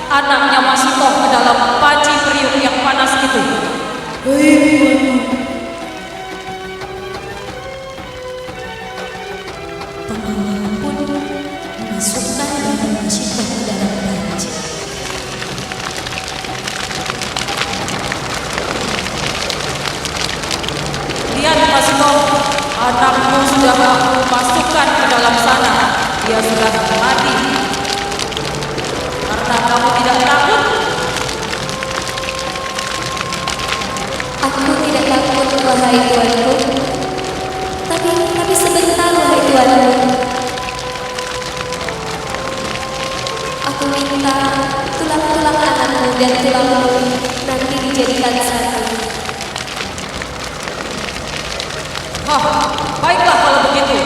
Speaker 12: anaknya Masyitah ke dalam panci periuk yang panas itu.
Speaker 1: mamanya pun memasukkan bayi Masyitoh ke dalam panci.
Speaker 12: Lihat Masyitoh, anakmu sudah aku masukkan ke dalam sana. Dia sudah mati. Karena kamu tidak takut,
Speaker 1: Aku tidak takut, wahai tuanku. Tapi sebentar, wahai tuanku. Aku minta tulang-tulang anakmu dan tulangmu nanti dijadikan satu.
Speaker 12: Baiklah kalau begitu.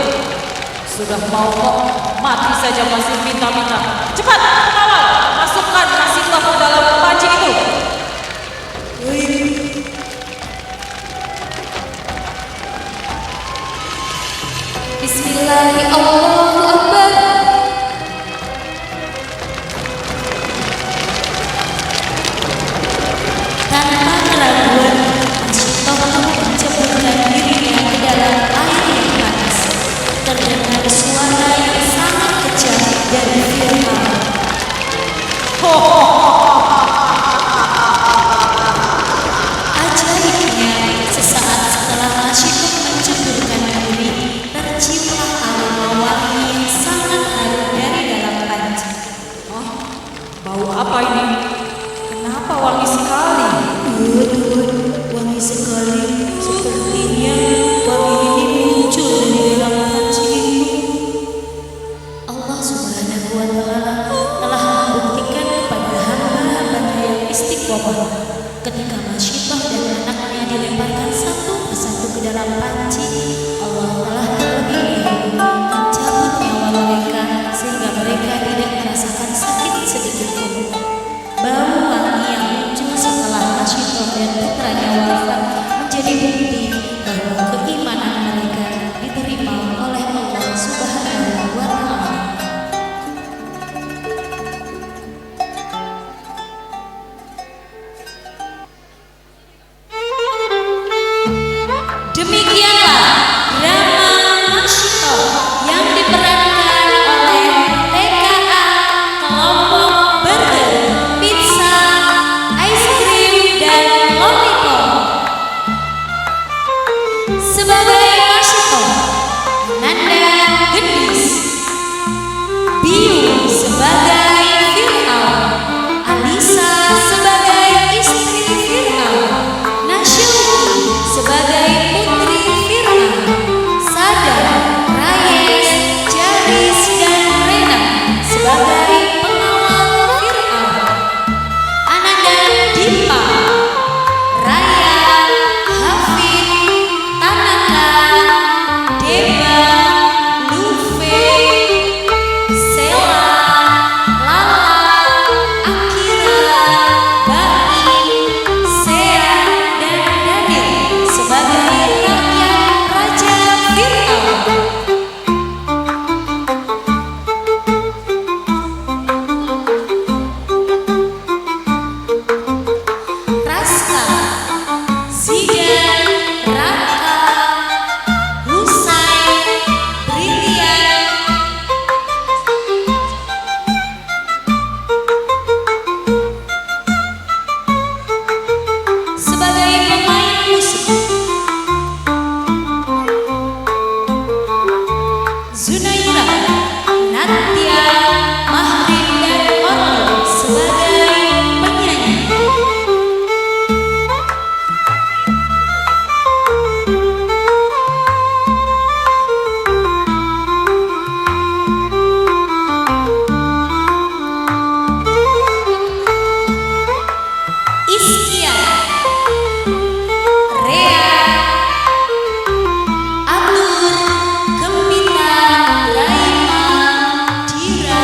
Speaker 12: Sudah mau kok mati saja masih minta-minta. Cepat, pengawal, masukkan Masyitoh ke dalam panci itu.
Speaker 1: Bismillahirrahmanirrahim. Allahu Akbar. Tanpa keraguan, Masyitoh menceburkan dirinya ke dalam air yang panas. Terdengar suara yang sangat kejam dari Fir'aun. Ajaibnya, sesaat setelah Masyitoh menceburkan diri, terciumlah aroma wangi yang sangat harum dari dalam panci.
Speaker 12: Bau apa ini? Kenapa wangi sekali?
Speaker 1: Wangi sekali. Sepertinya wangi ini muncul dari dalam panci itu. Allah Subhanahu wa Ta'ala telah membuktikan kepada hamba-hambanya yang istiqomah ketika Masyitoh dan anaknya dilemparkan satu persatu ke dalam panci. Allah telah terlebih dahulu mencabut nyawa mereka sehingga mereka tidak merasakan sakit sedikit pun. Bau wangi yang muncul setelah Masyitoh dan putranya wafat menjadi bukti bahwa keimanan mereka diterima oleh Allah Subhanahu wa Ta'ala. Demikianlah drama Masyitoh yang diperankan oleh TKA kelompok burger, pizza, ice cream, dan lollipop. Sebagai Masyitoh, Ananda Gendis. Biu sebagai Fir'aun. Alisa sebagai istri Fir'aun. Nasyuti sebagai putri Fir'aun. Sadar, Rayes, Jaris, dan Rena sebagai pengawal Fir'aun. Ananda Dipa, Raya, Hafid, Tanaka, Deba, Lufe, Sela, Lala, Akira, Baim, Sea, dan Daniel sebagai rakyat Raja Fir'aun. Raska, Zidan, Raka, Husain, Brilian, sebagai pemain musik. Zunaira, Natia, Mahrin, dan Orlo sebagai penyanyi. Iskia, Rea, Abdur, Gembita, Raima, Dira,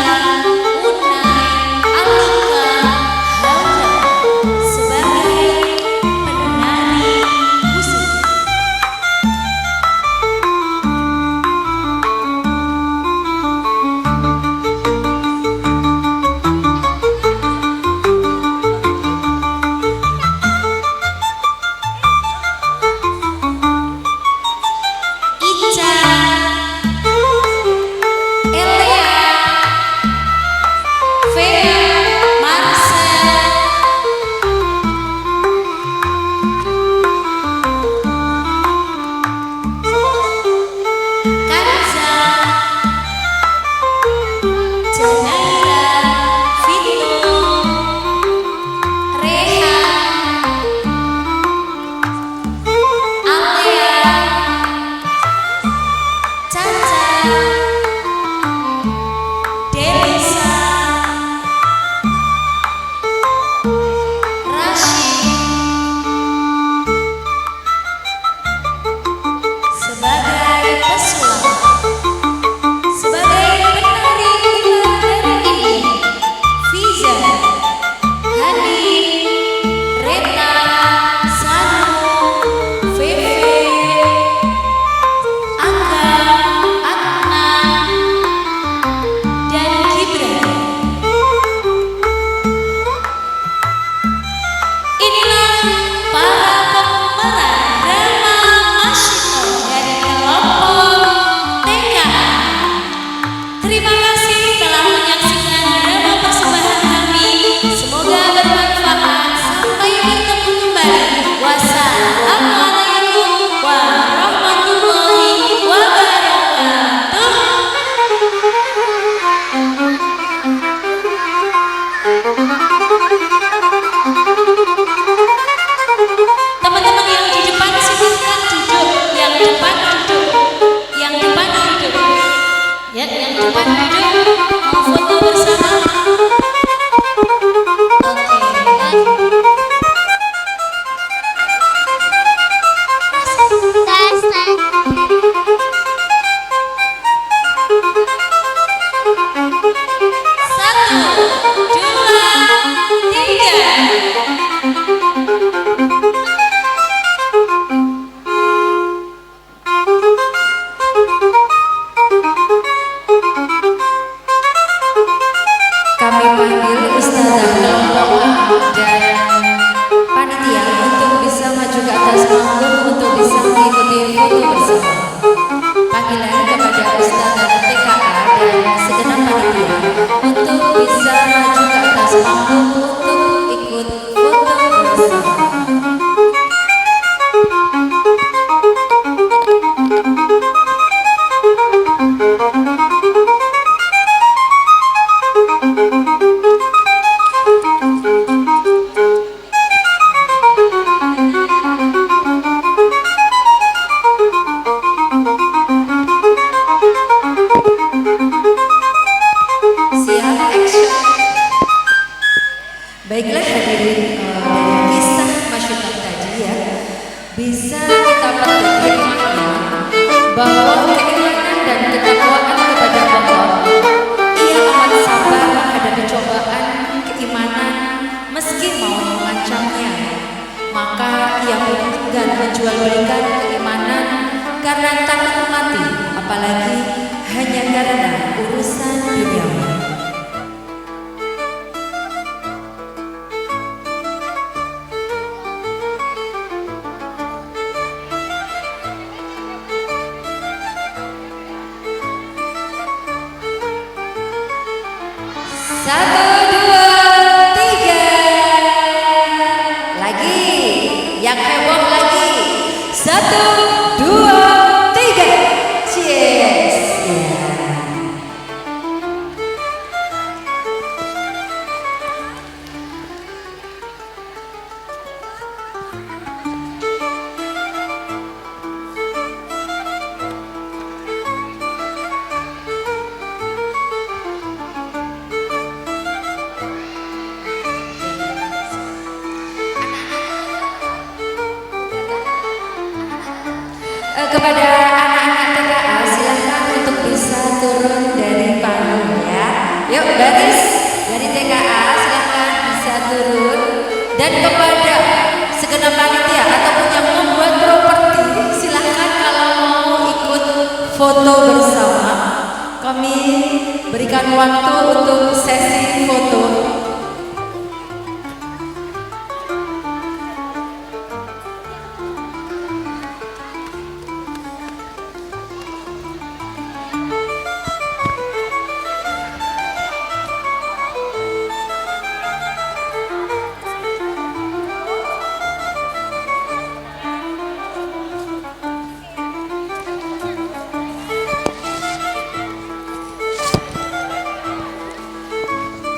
Speaker 11: Terima kasih telah menyaksikan drama persembahan kami. Semoga bermanfaat. Sampai bertemu kembali. Wassalamualaikum warahmatullahi wabarakatuh. Teman-teman yang di depan silakan duduk. Yang depan duduk. Yang depan duduk. Ya, yang depan duduk. Mau foto bersama. Satu, dua, tiga.
Speaker 1: Kami panggil Ustazah kelompok dan panitia untuk bisa maju ke atas panggung untuk bisa mengikuti foto bersama. Panggilan kepada Ustazah TKA dan segenap panitia untuk bisa maju ke atas panggung untuk ikut foto bersama. Siap, action. Baiklah hadirin, dari kisah masyhur tadi ya, bisa kita petik makna bahwa keimanan dan ketakwaan kepada Allah, ia amat sabar menghadapi cobaan keimanan meski mau mengancamnya. Maka ia pun enggan menjual belikan keimanan karena takut mati, apalagi hanya karena urusan duniawi. Satu, dua, tiga. Lagi, yang heboh lagi. Satu, dua, tiga. Cheers. Kepada anak-anak TKA silahkan untuk bisa turun dari panggung ya. Yuk baris dari TKA silahkan bisa turun. Dan kepada segenap panitia ataupun yang membuat properti silahkan kalau mau ikut foto bersama, kami berikan waktu untuk sesi foto.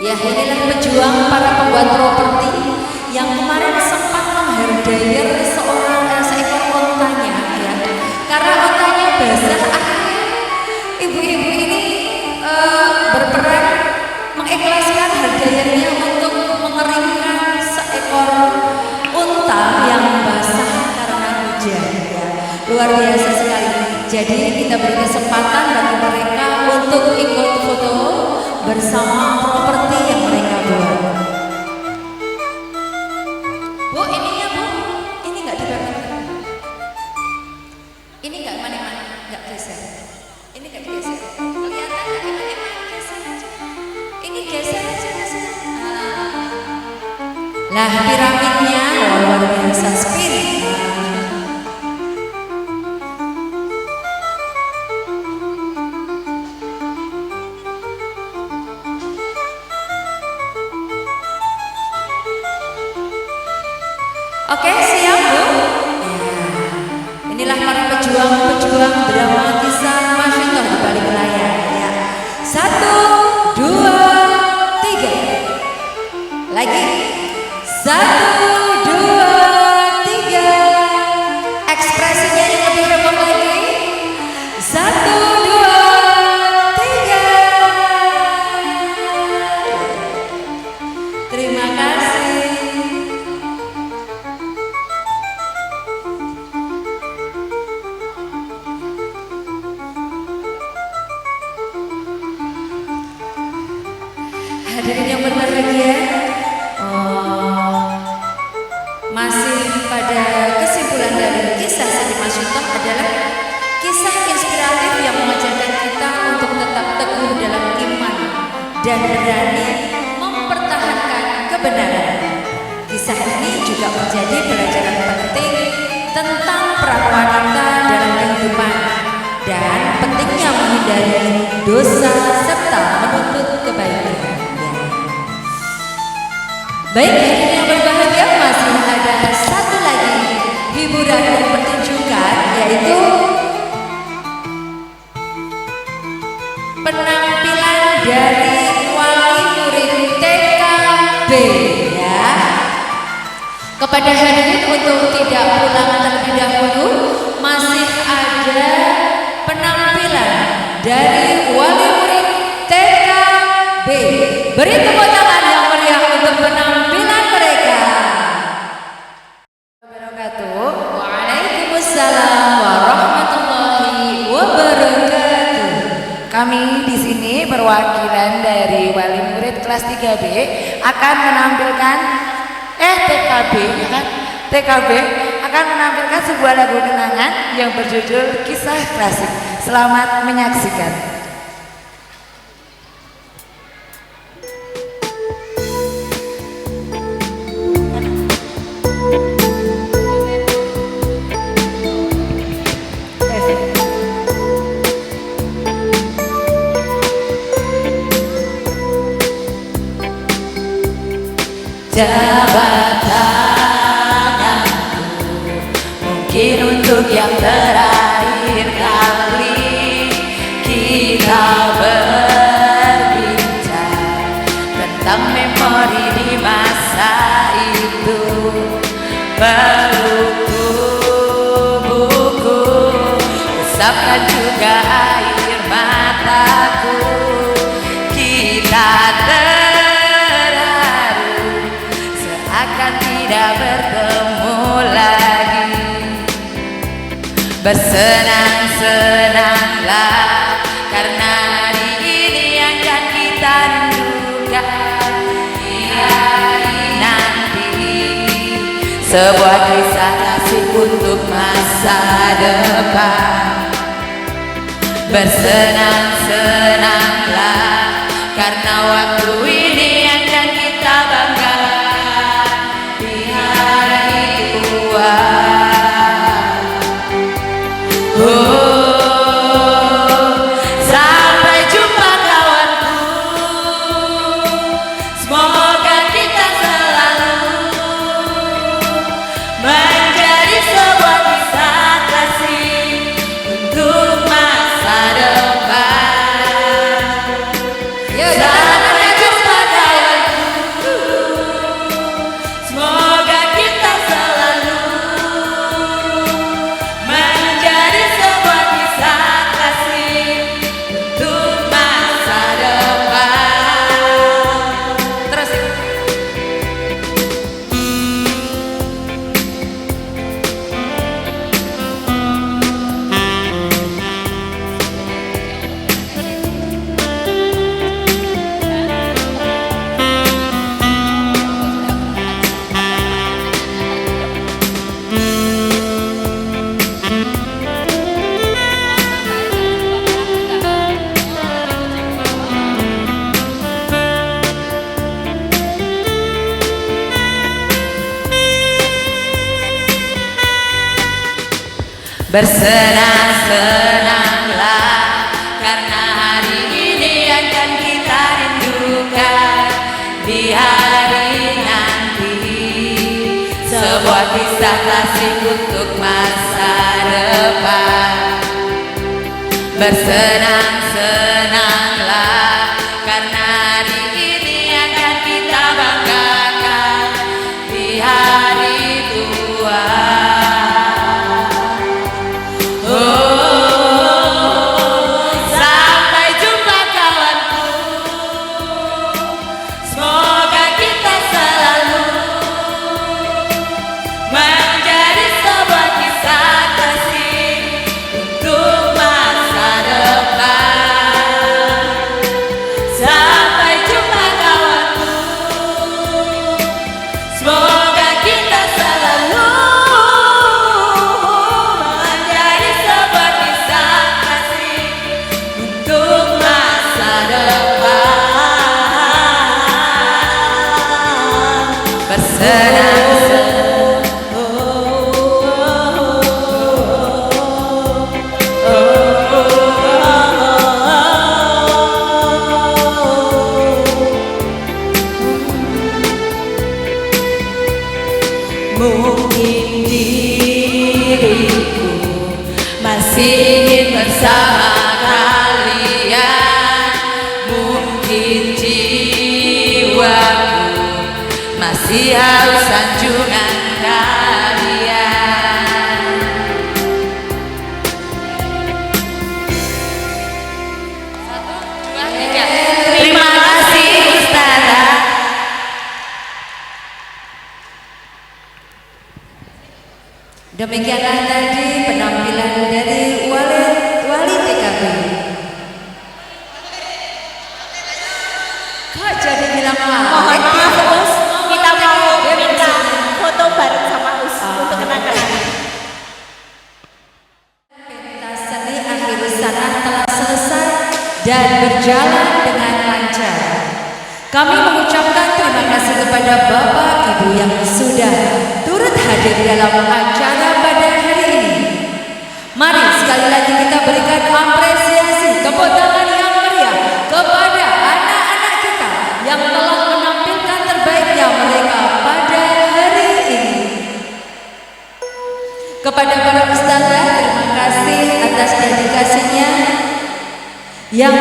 Speaker 1: Ya, inilah pejuang para pembuat properti yang kemarin sempat menghargai seekor ontanya ya. Karena ontanya basah, akhirnya ibu-ibu ini berperan mengikhlaskan harganya untuk mengeringkan seekor unta yang basah karena hujan ya. Luar biasa sekali. Jadi kita beri kesempatan bagi mereka untuk ikut foto bersama properti yang mereka buat. Bu, ininya Bu, ini nggak dibakar. Ini nggak mana-mana, nggak geser. Ini nggak digeser. Kelihatan nggak? Emang geser aja. Ini geser aja. Nah, piramidnya luar biasa spirit. Oke, siap Bu? Ya. Inilah para pejuang-pejuang drama kisah Masyito di balik layar ya. 1, 2, 3. Lagi. 1, 2, 3. Ekspresinya yang lebih heboh lagi. 1, 2, 3. Terima kasih. Hadirin yang berbahagia, masih pada kesimpulan dari kisah seni Masyito adalah kisah inspiratif yang mengajarkan kita untuk tetap teguh dalam iman dan berani mempertahankan kebenaran. Kisah ini juga menjadi pelajaran penting tentang peran wanita dalam kehidupan dan pentingnya menghindari dosa serta menuntut kebaikan. Baik, hadirin yang berbahagia, masih ada satu lagi hiburan dan pertunjukan, yaitu penampilan dari wali murid TKB ya. Kepada hadirin untuk tidak pulang terlebih dahulu, masih ada penampilan dari wali murid TKB. Beri tepuk tangan yang meriah untuk penampilan mereka. Waalaikumsalam warahmatullahi wabarakatuh.
Speaker 13: Kami di sini perwakilan dari wali murid kelas 3B akan menampilkan TKB ya kan? TKB akan menampilkan sebuah lagu kenangan yang berjudul Kisah Klasik. Selamat menyaksikan.
Speaker 14: Jabat tanganku, mungkin untuk yang terakhir kali kita berbincang tentang memori di masa itu. Peluk tubuhku, usapkan juga air mataku. Kita akan tidak bertemu lagi. Bersenang-senanglah karena hari ini akan kita rindukan. Di hari nanti sebuah kisah klasik untuk masa depan. Bersenang-senanglah karena waktu ini akan kita banggakan. Sampai jumpa kawanku, semoga kita selalu menjadi sebuah kisah klasik untuk masa depan. Sampai jumpa kawanku, semoga kita selalu menjadi sebuah kisah klasik untuk masa depan. Terus bersenang-senanglah karena hari ini akan kita rindukan. Di hari nanti sebuah kisah klasik untuk masa depan. Bersenang-senanglah karena hari ini akan kita banggakan di hari tua. Oh, sampai jumpa kawanku. Semoga kita selalu menjadi sebuah kisah kasih untuk masa depan. Sampai jumpa kawanku. Semoga kita selalu menjadi sebuah kisah kasih untuk masa depan. Mungkin diriku masih ingin bersama kalian. Mungkin jiwaku masih haus sanjungan kalian. Terima kasih Ustazah.
Speaker 1: Demikianlah tadi penampilan dari wali TKB. Kok jadi bilang
Speaker 15: Mohon maaf Us, kita mau minta foto bareng sama Us untuk kenang-kenangan.
Speaker 1: Pentas seni akhir sana telah selesai dan berjalan dengan lancar. Kami mengucapkan terima kasih kepada Bapak Ibu yang sudah turut hadir dalam acara pada hari ini. Mari sekali lagi kita berikan apresiasi, tepuk tangan yang meriah kepada anak-anak kita yang telah menampilkan terbaiknya mereka pada hari ini. Kepada para ustazah, terima kasih atas dedikasinya yang